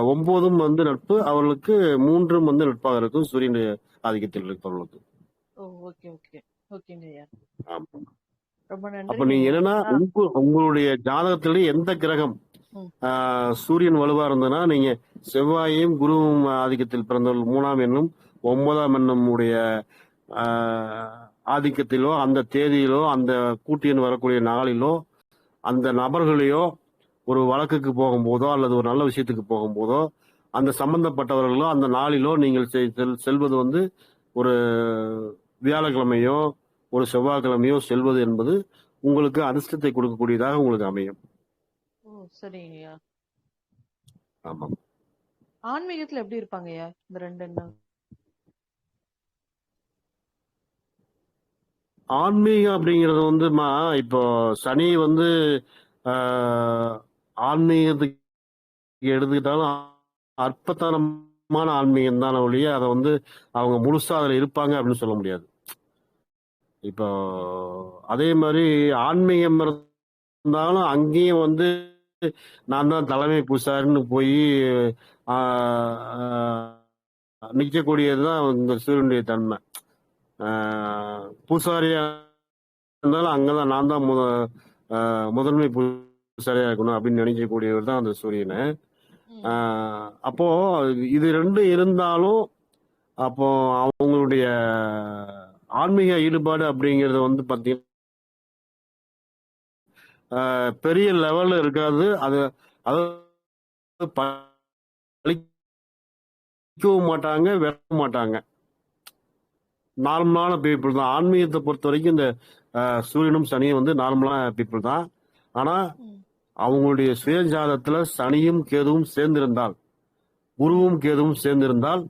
9ம் வந்து நட்பு அவர்களுக்கு, 3ம் வந்து நட்பாக இருக்கும் சூரியன் ஆதிக்கத்தில் இருப்பவர்களுக்கு. ஓகே ஓகே ஓகேங்க ஐயா, ஆமா. ரொம்ப அப்ப நன்றி நீங்க ஐயா. என்னன்னா உங்களுடைய ஜாதகத்திலேயே எந்த கிரகம் சூரியன் வலுவா இருந்ததுன்னா நீங்க செவ்வாயையும் குருவும் ஆதிக்கத்தில் பிறந்தவர்கள் 3ஆம் எண்ணும் 9ஆம் எண்ணும் உடைய ஆதிக்கத்திலோ அந்த தேதியிலோ அந்த கூட்டியன் வரக்கூடிய நாளிலோ அந்த நபர்களையோ ஒரு வழக்குக்கு போகும்போதோ அல்லது ஒரு நல்ல விஷயத்துக்கு போகும்போதோ அந்த சம்பந்தப்பட்டவர்களோ அந்த நாளிலோ நீங்கள் செல்வது வந்து ஒரு வியாழக்கிழமையோ ஒரு செவ்வாய்க்கிழமையோ செல்வது என்பது உங்களுக்கு அதிர்ஷ்டத்தை கொடுக்கக்கூடியதாக உங்களுக்கு அமையும். ஓ சரிங்கய்யா. ஆமாம். ஆன்மீகத்துல எப்படி இருப்பாங்கய்யா இந்த 2 எண்ணம்? ஆன்மீகம் அப்படிங்கிறது வந்துமா இப்போ சனி வந்து ஆன்மீகத்துக்கு எடுத்துக்கிட்டாலும் அற்பத்தனமான ஆன்மீகம் தானே ஒழிய அதை வந்து அவங்க முழுசா அதில் இருப்பாங்க அப்படின்னு சொல்ல முடியாது. இப்போ அதே மாதிரி ஆன்மீகம் இருந்தாலும் அங்கேயும் வந்து நான் தான் தலைமை பூசாரின்னு போய் நிற்கக்கூடியதுதான் இந்த சூரியனுடைய தன்மை. பூசாரியா இருந்தாலும் அங்கதான் நான் தான் முதன்மை பூசாரியா இருக்கணும் அப்படின்னு நினைக்கக்கூடியவர் தான் அந்த சூரியனை. அப்போ இது ரெண்டும் இருந்தாலும் அப்போ அவங்களுடைய ஆன்மீக ஈடுபாடு அப்படிங்கிறது வந்து பாத்தீங்கன்னா பெரிய லெவல்ல இருக்காது. அது பழிக்கவும் மாட்டாங்க, வெறவும் மாட்டாங்க. நார்மலான பீப்புள் தான். ஆன்மீகத்தை பொறுத்த வரைக்கும் இந்த சூரியனும் சனியும் வந்து நார்மலான பீப்புள் தான். ஆனா அவங்களுடைய சுயஜாதத்துல சனியும் கேதுவும் சேர்ந்திருந்தால், குருவும் கேதுவும் சேர்ந்திருந்தால்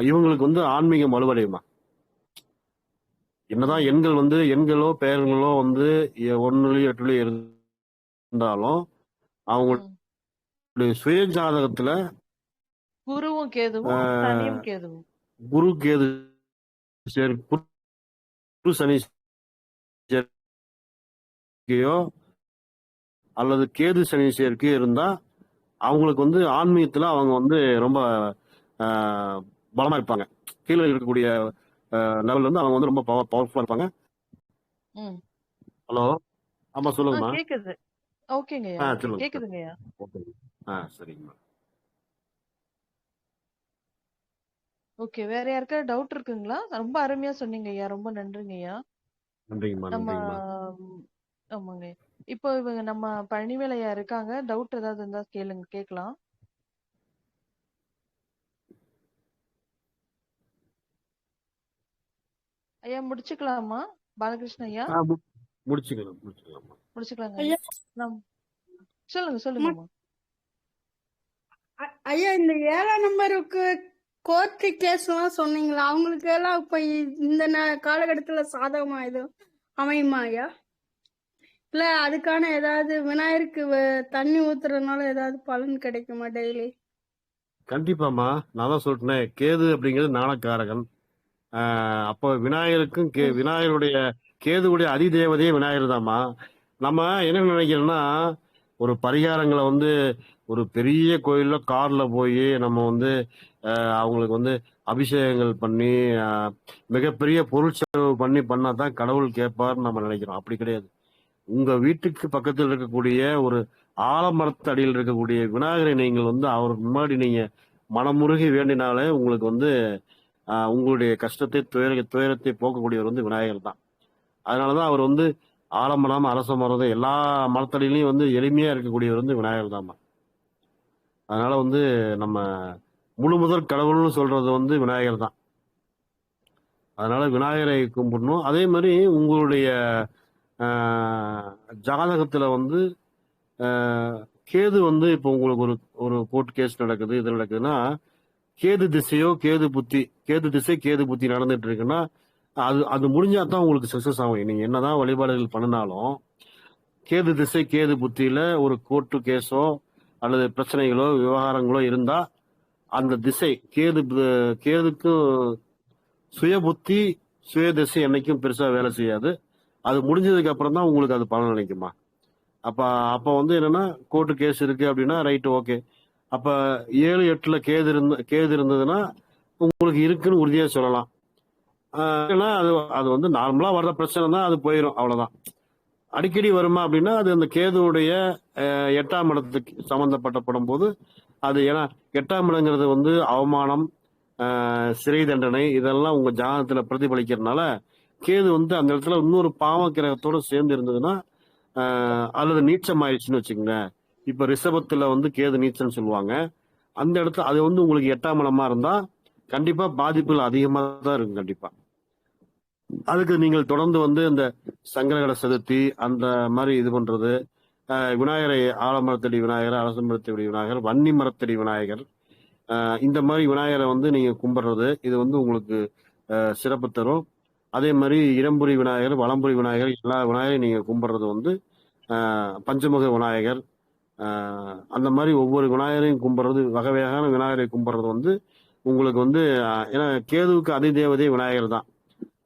இவங்களுக்கு வந்து ஆன்மீகம் வலுவடையுமா. என்னதான் எண்கள் வந்து எண்களோ பெயர்களோ வந்து 1லயோ 8லயோ இருந்தாலும் அவங்களுடைய சுயஜாதகத்துல குருவும் கேதுவும் சனியும் கேதுவும் குரு கேது குரு சனி சேர்க்கையோ அல்லது கேது சனி சேர்க்கையோ இருந்தா அவங்களுக்கு வந்து ஆன்மீகத்துல அவங்க வந்து ரொம்ப பலமா இருப்பாங்க. கீழே இருக்கக்கூடிய லெவல் வந்து அவங்க வந்து ரொம்ப பவர்ஃபுல்லா இருப்பாங்க. ஹலோ, ஆமா சொல்லுங்கம்மா. கேக்குது. ஓகேங்கய்யா. கேக்குதுங்கய்யா. சரிங்கம்மா. ஓகே, வேற யாருக்காவது டவுட் இருக்குங்களா? ரொம்ப அருமையா சொன்னீங்க ஐயா, ரொம்ப நன்றிங்கய்யா. நம்ம ஆமாங்க. இப்போ இவங்க நம்ம பழனிவேல் ஐயா இருக்காங்க, டவுட் ஏதாவது இருந்தா கேட்கலாம். ஐயா முடிச்சுக்கலாமா? பாலகிருஷ்ண ஐயா முடிச்சுக்கலாங்க ஐயா. சொல்லுங்க. ஐயா இந்த 7ஆம் நம்பருக்கு கோர்ட்டு கேஸ் எல்லாம் சொன்னீங்களா, அவங்களுக்கு எல்லாம் இப்ப இந்த காலகட்டத்துல சாதகமா எதுவும் அமையுமா ஐயா? இல்ல அதுக்கான ஏதாவது விநாயகருக்கு தண்ணி ஊத்துறதுனால ஏதாவது பலன் கிடைக்குமா டெய்லி? கண்டிப்பாமா, நான் தான் சொல்லிட்டேன், கேது அப்படிங்கிறது ஞானக்காரகன். அப்போ விநாயகருக்கும் விநாயகருடைய கேதுவுடைய அதிதேவதையே விநாயகர் தான்மா. நம்ம என்ன நினைக்கிறோம்னா ஒரு பரிகாரங்களை வந்து ஒரு பெரிய கோயில்ல கார்ல போய் நம்ம வந்து அவங்களுக்கு வந்து அபிஷேகங்கள் பண்ணி மிகப்பெரிய பொருள் செலவு பண்ணாதான் கடவுள் கேட்பார்னு நம்ம நினைக்கிறோம். அப்படி கிடையாது. உங்க வீட்டுக்கு பக்கத்தில் இருக்கக்கூடிய ஒரு ஆலமரத்து அடியில் இருக்கக்கூடிய விநாயகரை நீங்கள் வந்து அவருக்கு முன்னாடி நீங்க மனமுருகி வேண்டினாலே உங்களுக்கு வந்து உங்களுடைய கஷ்டத்தை துயரத்தை போக்கக்கூடியவர் வந்து விநாயகர் தான். அதனாலதான் அவர் வந்து ஆலமரம் அரச மரம் எல்லா மரத்தடியிலையும் வந்து எளிமையா இருக்கக்கூடியவர் வந்து விநாயகர் தான். அதனால வந்து நம்ம முழு முதல் கடவுள்னு சொல்றது வந்து விநாயகர் தான். அதனால விநாயகரை கும்பிடணும். அதே மாதிரி உங்களுடைய ஜாதகத்துல வந்து கேது வந்து இப்போ உங்களுக்கு ஒரு கோர்ட் கேஸ் நடக்குது, இது நடக்குதுன்னா கேது திசையோ கேது திசை கேது புத்தி நடந்துட்டு இருக்குன்னா அது முடிஞ்சாதான் உங்களுக்கு சக்சஸ் ஆகும். நீங்க என்னதான் வழிபாடுகள் பண்ணினாலும் கேது திசை கேது புத்தியில ஒரு கோர்ட்டு கேஸோ அல்லது பிரச்சனைகளோ விவகாரங்களோ இருந்தா அந்த திசை கேதுக்கு சுய புத்தி சுய திசை என்னைக்கும் பெருசா வேலை செய்யாது. அது முடிஞ்சதுக்கு அப்புறம் தான் உங்களுக்கு அது பலன் நினைக்குமா. அப்ப வந்து என்னன்னா கோர்ட்டு கேஸ் இருக்கு அப்படின்னா ரைட்டு, ஓகே. அப்ப 7, 8ல கேது இருந்ததுன்னா உங்களுக்கு இருக்குன்னு உறுதியா சொல்லலாம். ஏன்னா அது வந்து நார்மலா வர்ற பிரச்சனை தான், அது போயிடும், அவ்வளவுதான். அடிக்கடி வருமா அப்படின்னா அது அந்த கேதுவுடைய 8ஆம் இடத்துக்கு சம்பந்தப்பட்டப்படும் போது அது, ஏன்னா 8ஆம் இடங்கிறது வந்து அவமானம், சிறை தண்டனை, இதெல்லாம் உங்க ஜாதகத்துல பிரதிபலிக்கிறதுனால கேது வந்து அந்த இடத்துல இன்னொரு பாவ கிரகத்தோட சேர்ந்து இருந்ததுன்னா அல்லது நீச்சம் ஆயிடுச்சுன்னு வச்சுக்கோங்க. இப்ப ரிஷபத்துல வந்து கேது நீச்சம்னு சொல்லுவாங்க. அந்த இடத்துல அது வந்து உங்களுக்கு 8ஆம் இடமா இருந்தா கண்டிப்பா பாதிப்புகள் அதிகமா தான் இருக்கும். கண்டிப்பா அதுக்கு நீங்கள் தொடர்ந்து வந்து இந்த சங்கரகட சதுர்த்தி அந்த மாதிரி இது பண்றது, விநாயகரை ஆலமரத்தடி விநாயகர், அரச மரத்தடி விநாயகர், வன்னி மரத்தடி விநாயகர், இந்த மாதிரி விநாயகரை வந்து நீங்க கும்பிடுறது இது வந்து உங்களுக்கு சிறப்பு தரும். அதே மாதிரி இடம்புரி விநாயகர், வலம்புரி விநாயகர், எல்லா விநாயகரையும் நீங்க கும்பிடுறது வந்து பஞ்சமுக விநாயகர், அந்த மாதிரி ஒவ்வொரு விநாயகரையும் கும்பிடுறது, வகை வகையான விநாயகரை கும்பிடுறது வந்து உங்களுக்கு வந்து ஏன்னா கேதுவுக்கு அதிதேவதே விநாயகர் தான்.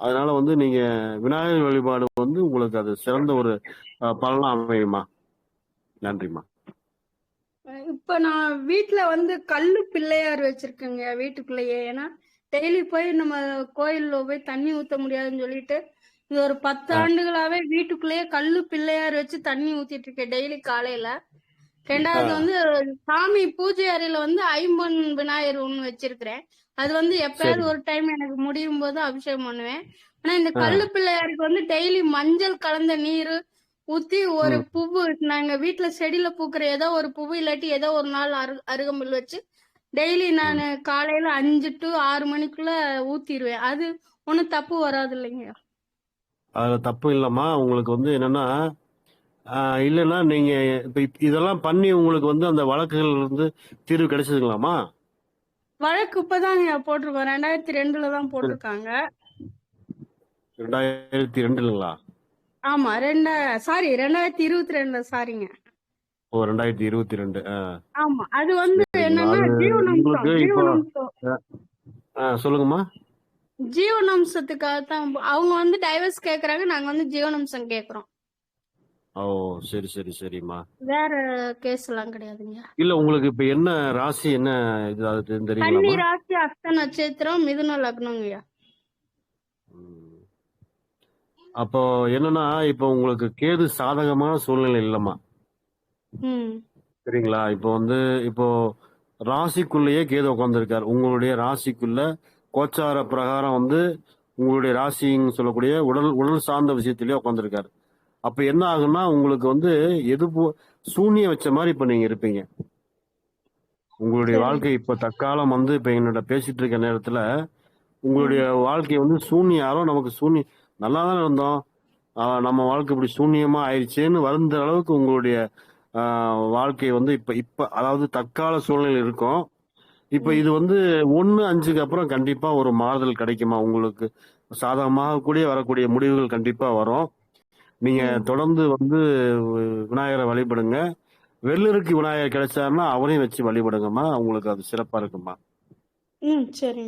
அதனால வந்து நீங்க விநாயகர் வழிபாடு வந்து உங்களுக்கு அது சிறந்த ஒரு பலனா அமையுமா. நன்றிம்மா. இப்ப நான் வீட்டுல வந்து கல்லு பிள்ளையார் வச்சிருக்கேங்க வீட்டுக்குள்ளேயே. ஏன்னா டெய்லி போய் நம்ம கோயில்ல போய் தண்ணி ஊத்த முடியாதுன்னு சொல்லிட்டு இது ஒரு 10 ஆண்டுகளாவே வீட்டுக்குள்ளேயே கல்லு பிள்ளையார் வச்சு தண்ணி ஊத்திட்டு இருக்கேன் டெய்லி காலையில. ரெண்டாவது வந்து சாமி பூஜை அறையில வந்து ஐம்பொன் விநாயகர் ஒண்ணு வச்சிருக்கிறேன். அது வந்து எப்பயாவது ஒரு டைம் எனக்கு முடியும் போது அபிஷேகம் பண்ணுவேன். ஆனா இந்த கல்லு பிள்ளையாருக்கு வந்து டெய்லி மஞ்சள் கலந்த நீர் ஊத்தி ஒரு பூவு, நாங்க வீட்டுல செடியில பூக்குற ஏதோ ஒரு பூவு இல்லாட்டி ஏதோ ஒரு நாள் அருகம்புல் வச்சு டெய்லி நான் காலையில 5 to 6 மணிக்குள்ள ஊத்திடுவேன். அது ஒண்ணும் தப்பு வராது இல்லைங்க? அதுல தப்பு இல்லம்மா. உங்களுக்கு வந்து என்னன்னா இல்லைன்னா நீங்க இப்ப இதெல்லாம் பண்ணி உங்களுக்கு வந்து அந்த வழக்குகள் இருந்து தீர்வு கிடைச்சதுங்களாமா? வழக்கு இப்பதாங்க போட்டிருக்கோம். 2002 தான் போட்டிருக்காங்க. 2002ங்களா? ஆமா 2022 சாரிங்க. ஓ 2022. ஆமா அது வந்து என்னன்னா சொல்லுங்கம்மா. ஜீவனம்சத்துக்காகத்தான் அவங்க வந்து டைவர்ஸ் கேக்குறாங்க, நாங்க வந்து ஜீவனம்சம் கேக்குறோம். ஓ சரி சரி சரிம்மா. வேற கேஸ் எல்லாம் கிடையாதுங்க. இல்ல உங்களுக்கு இப்ப என்ன ராசி, என்ன இது அது கன்னி தெரியுங்களாமா? ராசி, அஸ்த நட்சத்திரம், மிதுன லக்னங்கய்யா. அப்போ என்னன்னா இப்ப உங்களுக்கு கேது சாதகமான சூழ்நிலை இல்லம்மா. சரிங்களா? இப்போ வந்து இப்போ ராசிக்குள்ளேயே கேது உட்கார்ந்துருக்காரு. உங்களுடைய ராசிக்குள்ள கோச்சார பிரகாரம் வந்து உங்களுடைய ராசின்னு சொல்லக்கூடிய உடல் சார்ந்த விஷயத்திலேயே உட்கார்ந்துருக்காரு. அப்ப என்ன ஆகுன்னா உங்களுக்கு வந்து சூனியம் வச்ச மாதிரி இப்ப நீங்க இருப்பீங்க. உங்களுடைய வாழ்க்கை இப்ப தற்காலம் வந்து இப்ப என்னோட பேசிட்டு இருக்க நேரத்துல உங்களுடைய வாழ்க்கை வந்து யாரோ நமக்கு நல்லா தான் இருந்தோம், நம்ம வாழ்க்கை இப்படி சூன்யமா ஆயிடுச்சேன்னு வருந்த அளவுக்கு உங்களுடைய வாழ்க்கை வந்து இப்ப அதாவது தற்கால சூழ்நிலை இருக்கும். இப்ப இது வந்து 1-5க்கு அப்புறம் கண்டிப்பா ஒரு மாறுதல் கிடைக்குமா? உங்களுக்கு சாதகமாக கூடிய வரக்கூடிய முடிவுகள் கண்டிப்பா வரும். நீங்க தொடர்ந்து வந்து விநாயகரை வழிபடுங்க. வெள்ளருக்கு விநாயகர் கிடைச்சாருன்னா அவரையும் வச்சு வழிபடுங்கம்மா. உங்களுக்கு அது சிறப்பா இருக்குமா.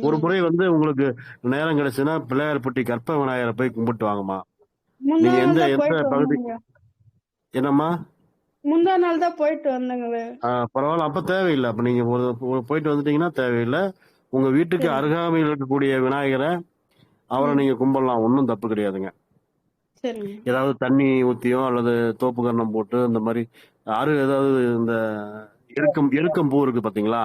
ஒரு முறை வந்து உங்களுக்கு நேரம் கிடைச்சுன்னா பிள்ளையார்பட்டி கற்ப விநாயகரை போய் கும்பிட்டு வாங்கம்மா. நீங்க எந்த பகுதி? என்னம்மா? முந்தா நாள் தான் போயிட்டு வந்தேங்க. பரவாயில்ல, அப்ப தேவையில்லை. அப்ப நீங்க போயிட்டு வந்துட்டீங்கன்னா தேவையில்லை. உங்க வீட்டுக்கு அருகாமையில் இருக்கக்கூடிய விநாயகரை அவரை நீங்க கும்பிடலாம், ஒன்றும் தப்பு கிடையாதுங்க. ஏதாவது தண்ணி ஊத்தியோ அல்லது தோப்பு கரணம் போட்டு இந்த மாதிரி ஏதாவது இந்த எருக்கம் பூ இருக்கு பாத்தீங்களா?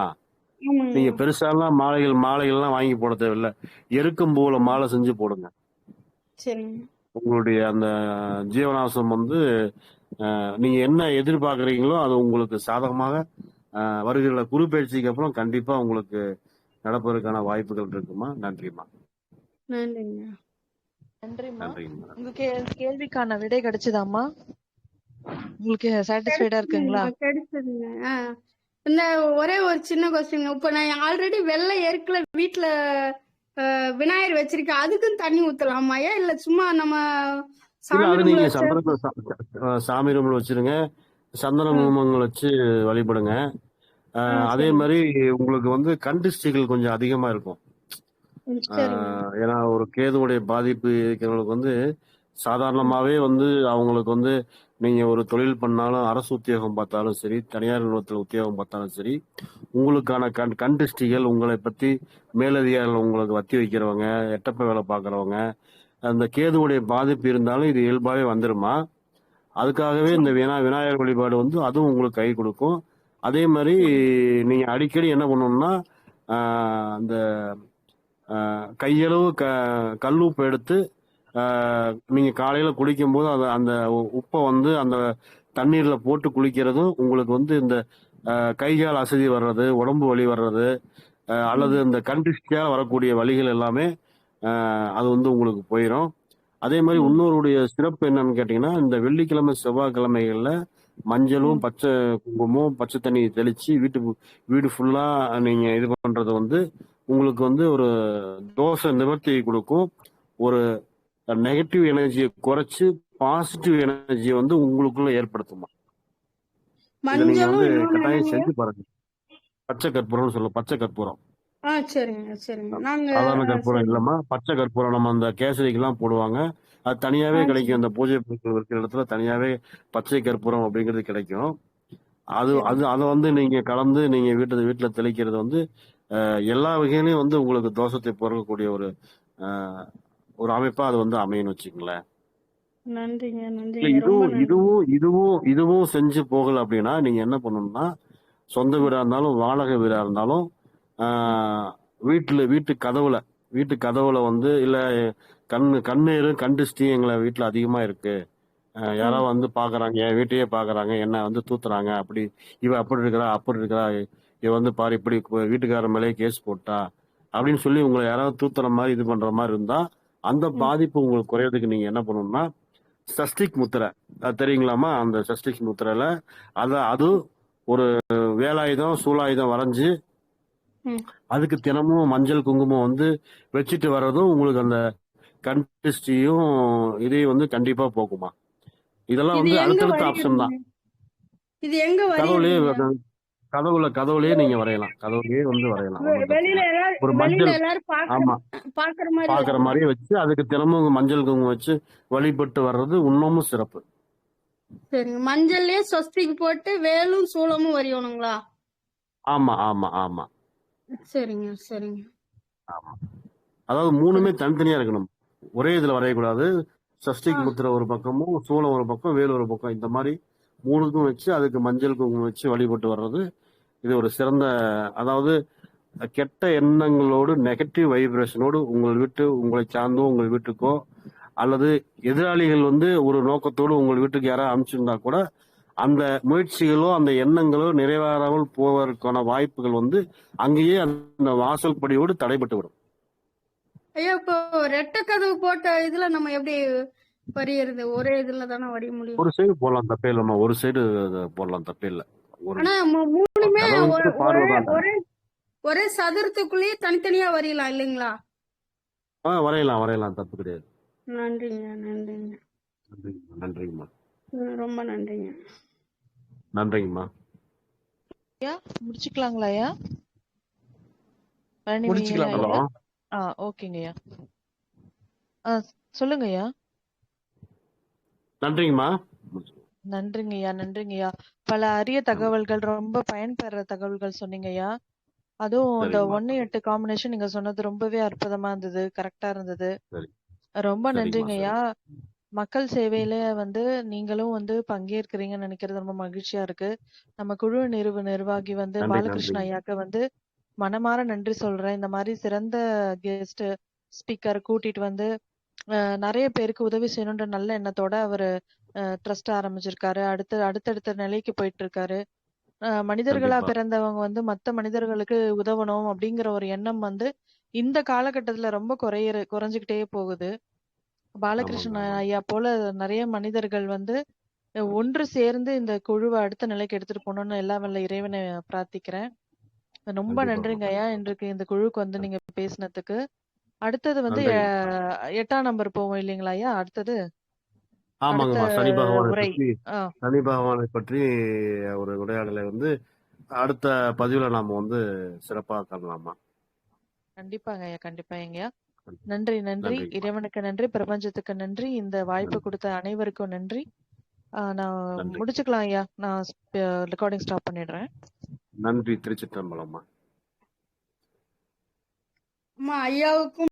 நீங்க பெருசாலாம் மாலைகள்லாம் வாங்கி போட தேவையில்லை. எருக்கம் பூவுல மாலை செஞ்சு போடுங்க. உங்களுடைய அந்த ஜீவனாசம் வந்து நீங்க என்ன எதிர்பார்க்குறீங்களோ அது உங்களுக்கு சாதகமாக வருகிற குரு பயிற்சிக்கு அப்புறம் கண்டிப்பா உங்களுக்கு நடப்பதற்கான வாய்ப்புகள் இருக்குமா. நன்றிம்மா. நன்றிம்மா. உங்க கேள்விக்கான விடை கிடைச்சதாம்மா? உங்களுக்கு சாட்டிஸ்ஃபைடா இருக்குங்களா? கிடைச்சதுங்க. இந்த ஒரே ஒரு சின்ன கொஸ்டின். இப்ப நான் ஆல்ரெடி வெள்ளை எருக்குல வீட்டுல விநாயகர் வச்சிருக்கேன், அதுக்கும் தண்ணி ஊத்தலாமாயா இல்ல சும்மா நம்ம நீங்க சாமி ரூம்ல வச்சிருங்க, சந்தன குங்குமங்கள் வச்சு வழிபடுங்க. அதே மாதிரி உங்களுக்கு வந்து கண்டிஸ்டிகள் கொஞ்சம் அதிகமா இருக்கும். ஏன்னா ஒரு கேதுவுடைய பாதிப்பு இருக்கிறவங்களுக்கு வந்து சாதாரணமாவே வந்து அவங்களுக்கு வந்து நீங்க ஒரு தொழில் பண்ணாலும், அரசு உத்தியோகம் பார்த்தாலும் சரி, தனியார் நிறுவனத்தில் உத்தியோகம் பார்த்தாலும் சரி, உங்களுக்கான கண்டிஸ்டிகள், உங்களை பத்தி மேலதிகாரிகள் உங்களுக்கு வத்தி வைக்கிறவங்க, எட்டப்ப வேலை பார்க்கறவங்க, அந்த கேதுவுடைய பாதிப்பு இருந்தாலும் இது இயல்பாவே வந்துருமா. அதுக்காகவே இந்த விநாயகர் வழிபாடு வந்து அதுவும் உங்களுக்கு கை கொடுக்கும். அதே மாதிரி நீங்க அடிக்கடி என்ன பண்ணணும்னா அந்த கையளவு கல்லுப்பு எடுத்து நீங்க காலையில குளிக்கும் போது அந்த உப்பை வந்து அந்த தண்ணீர்ல போட்டு குளிக்கிறதும் உங்களுக்கு வந்து இந்த கைகால் அசதி வர்றது, உடம்பு வலி வர்றது, அல்லது இந்த கண்டிஷ்டியால் வரக்கூடிய வலிகள் எல்லாமே அது வந்து உங்களுக்கு போயிடும். அதே மாதிரி இன்னொருடைய சிறப்பு என்னன்னு கேட்டீங்கன்னா, இந்த வெள்ளிக்கிழமை செவ்வாய்க்கிழமைகள்ல மஞ்சளும் பச்சை குங்குமம் பச்சை தண்ணி தெளிச்சு வீடு ஃபுல்லா நீங்க இது பண்றது வந்து உங்களுக்கு வந்து ஒரு தோஷ நிவர்த்தி கொடுக்கும். ஒரு நெகட்டிவ் எனர்ஜியை குறைச்சு பாசிட்டிவ் எனர்ஜியை வந்து உங்களுக்குள்ள ஏற்படுத்துமா. இதை நீங்க வந்து கட்டாயம் செஞ்சு பாருங்க. பச்சை கற்பூரம் சொல்ல பச்சை கற்பூரம் சரிங்க சரிங்க. நாங்க சாதாரண கற்பூரம் இல்லம்மா, பச்சை கற்பூரம். நம்ம அந்த கேசரிக்கெல்லாம் போடுவாங்க, அது தனியாவே கிடைக்கும். அந்த பூஜை பொருட்கள் இருக்கிற இடத்துல தனியாவே பச்சை கற்பூரம் அப்படிங்கிறது கிடைக்கும். அதை வந்து நீங்க கலந்து நீங்க வீட்டுல தெளிக்கிறது வந்து எல்லா வகையிலையும் வந்து உங்களுக்கு தோஷத்தை பொறுக்கக்கூடிய ஒரு அமைப்பா அது வந்து அமையன்னு வச்சுக்கங்களேன். நன்றிங்க நன்றிங்க. இதுவும் செஞ்சு போகல அப்படின்னா நீங்க என்ன பண்ணணும்னா, சொந்த வீடா இருந்தாலும் வாடகை வீடா இருந்தாலும் வீட்டு கதவுல வந்து இல்ல கண்ணீர் கண்டிஷ்டி எங்களை வீட்டுல அதிகமா இருக்கு, யாராவது வந்து பாக்குறாங்க, என் வீட்டையே பாக்குறாங்க, என்ன வந்து தூத்துறாங்க, அப்படி இவ அப்படி இருக்கிறா, இவ வந்து பாரு இப்படி வீட்டுக்காரர் மேலே கேஸ் போட்டா அப்படின்னு சொல்லி உங்களை யாராவது தூத்துற மாதிரி இது பண்ற மாதிரி இருந்தா அந்த பாதிப்பு உங்களுக்கு குறையறதுக்கு நீங்க என்ன பண்ணணும்னா, சஷ்டிக் முத்திரை தெரியுங்களாமா? அந்த சஷ்டிக் முத்திரையில அது ஒரு வேலாயுதம் சூலாயுதம் வரைஞ்சு அதுக்கு தினமும் மஞ்சள் குங்குமம் வந்து வச்சுட்டு வர்றதும் உங்களுக்கு அந்த கண்டிஷ்டியும் இதையும் வந்து கண்டிப்பா போக்குமா. இதெல்லாம் வந்து அடுத்தடுத்த ஆப்ஷன் தான். கதவுலயே நீங்க வரையலாம், கதவுலயே வந்து வரையலாம். ஒரு மஞ்சள் பாக்குற மாதிரியே வச்சு அதுக்கு தினமும் மஞ்சள் குங்குமம் வச்சு வழிபட்டு வர்றது இன்னமும் சிறப்பு. சரிங்க. மஞ்சள்லயே சொஸ்திக்கு போட்டு வேலும் சூலமும் வரையணுங்களா? ஆமா ஆமா ஆமா சரிங்க சரிங்க. ஆமா. அதாவது மூணுமே தனித்தனியா இருக்கணும், ஒரே இதுல வரையக்கூடாது. சஷ்டிக் முத்திரை ஒரு பக்கமும் சூளம் ஒரு பக்கம் வேல் ஒரு பக்கம், இந்த மாதிரி மூணுக்கும் வச்சு அதுக்கு மஞ்சள் குங்குமம் வச்சு வழிபட்டு வர்றது இது ஒரு சிறந்த. அதாவது கெட்ட எண்ணங்களோடு நெகட்டிவ் வைப்ரேஷனோடு உங்களை சார்ந்தோ உங்கள் வீட்டுக்கோ அல்லது எதிராளிகள் வந்து ஒரு நோக்கத்தோடு உங்கள் வீட்டுக்கு யாராவது அனுப்பிச்சிருந்தா கூட அந்த முயற்சிகளோ அந்த எண்ணங்களோ நிறைவேறாமல் போவதற்கான வாய்ப்புகள் வந்து அங்கேயே அந்த வாசல் படியோடு தடைபட்டு விடும். ஐயா, இப்போ ரெட்டை கதவு போட்ட இதுல நம்ம எப்படி வரையறது? ஒரே இதுல தானே வரைய முடியும். ஒரு சைடு போடலாம் தப்பே இல்லம்மா, ஒரு சைடு போடலாம் தப்பே இல்லை. ஆனா மூணுமே ஒரே சதுரத்துக்குள்ளேயே தனித்தனியா வரையலாம் இல்லைங்களா? வரையலாம் தப்பு கிடையாது. நன்றிங்க நன்றிங்க நன்றிங்கம்மா. ரொம்ப நன்றிங்க. நன்றிங்கம்மா. முடிச்சுக்கலாங்களா ஐயா? முடிச்சுக்கலாம். ஓகேங்க ஐயா. சொல்லுங்க ஐயா. நன்றிங்கம்மா. நன்றிங்கய்யா. பல அரிய தகவல்கள், ரொம்ப பயன்பெற தகவல்கள் சொன்னீங்கய்யா. அதுவும் இந்த 1-8 காம்பினேஷன் நீங்க சொன்னது ரொம்பவே அற்புதமா இருந்தது, கரெக்டா இருந்தது. ரொம்ப நன்றிங்கய்யா. மக்கள் சேவையில வந்து நீங்களும் வந்து பங்கேற்கிறீங்கன்னு நினைக்கிறது ரொம்ப மகிழ்ச்சியா இருக்கு. நம்ம குழு நிர்வாகி வந்து பாலகிருஷ்ண ஐயாக்கு வந்து மனமாற நன்றி சொல்றேன். இந்த மாதிரி சிறந்த கெஸ்ட் ஸ்பீக்கர் கூட்டிட்டு வந்து நிறைய பேருக்கு உதவி செய்யணுன்ற நல்ல எண்ணத்தோட அவரு ட்ரஸ்ட் ஆரம்பிச்சிருக்காரு. அடுத்தடுத்த நிலைக்கு போயிட்டு இருக்காரு. மனிதர்களா பிறந்தவங்க வந்து மத்த மனிதர்களுக்கு உதவணும் அப்படிங்கிற ஒரு எண்ணம் வந்து இந்த காலகட்டத்துல ரொம்ப குறைஞ்சுக்கிட்டே போகுது. பாலகிருஷ்ணன் ஐயா போல நிறைய மனிதர்கள் வந்து ஒன்று சேர்ந்து இந்த குழுவை அடுத்த நிலைக்கு எடுத்துட்டு போகணும்னு எல்லா வல்ல இறைவனை பிரார்த்திக்கிறேன். ரொம்ப நன்றிங்க ஐயா இன்றைக்கு இந்த குழுக்கு வந்து நீங்க பேசினதுக்கு. அடுத்தது வந்து 8ஆம் நம்பர் போவோம் இல்லைங்களா ஐயா? அடுத்தது ஆமாங்கம்மா, சனி பகவானை பற்றி ஒரு உரையாடலை வந்து அடுத்த பதிவுல நாம வந்து சிறப்பா தரலாமா? கண்டிப்பாங்க ஐயா, கண்டிப்பாங்க. நன்றி. இறைவனுக்கு நன்றி, பிரபஞ்சத்துக்கு நன்றி, இந்த வாய்ப்பு கொடுத்த அனைவருக்கும் நன்றி. நான் முடிச்சுக்கலாம் ஐயா. நான் ரெக்கார்டிங் ஸ்டாப் பண்ணிடுறேன். நன்றி. திருச்சிற்றம்பலம்மா. ஐயாவுக்கும்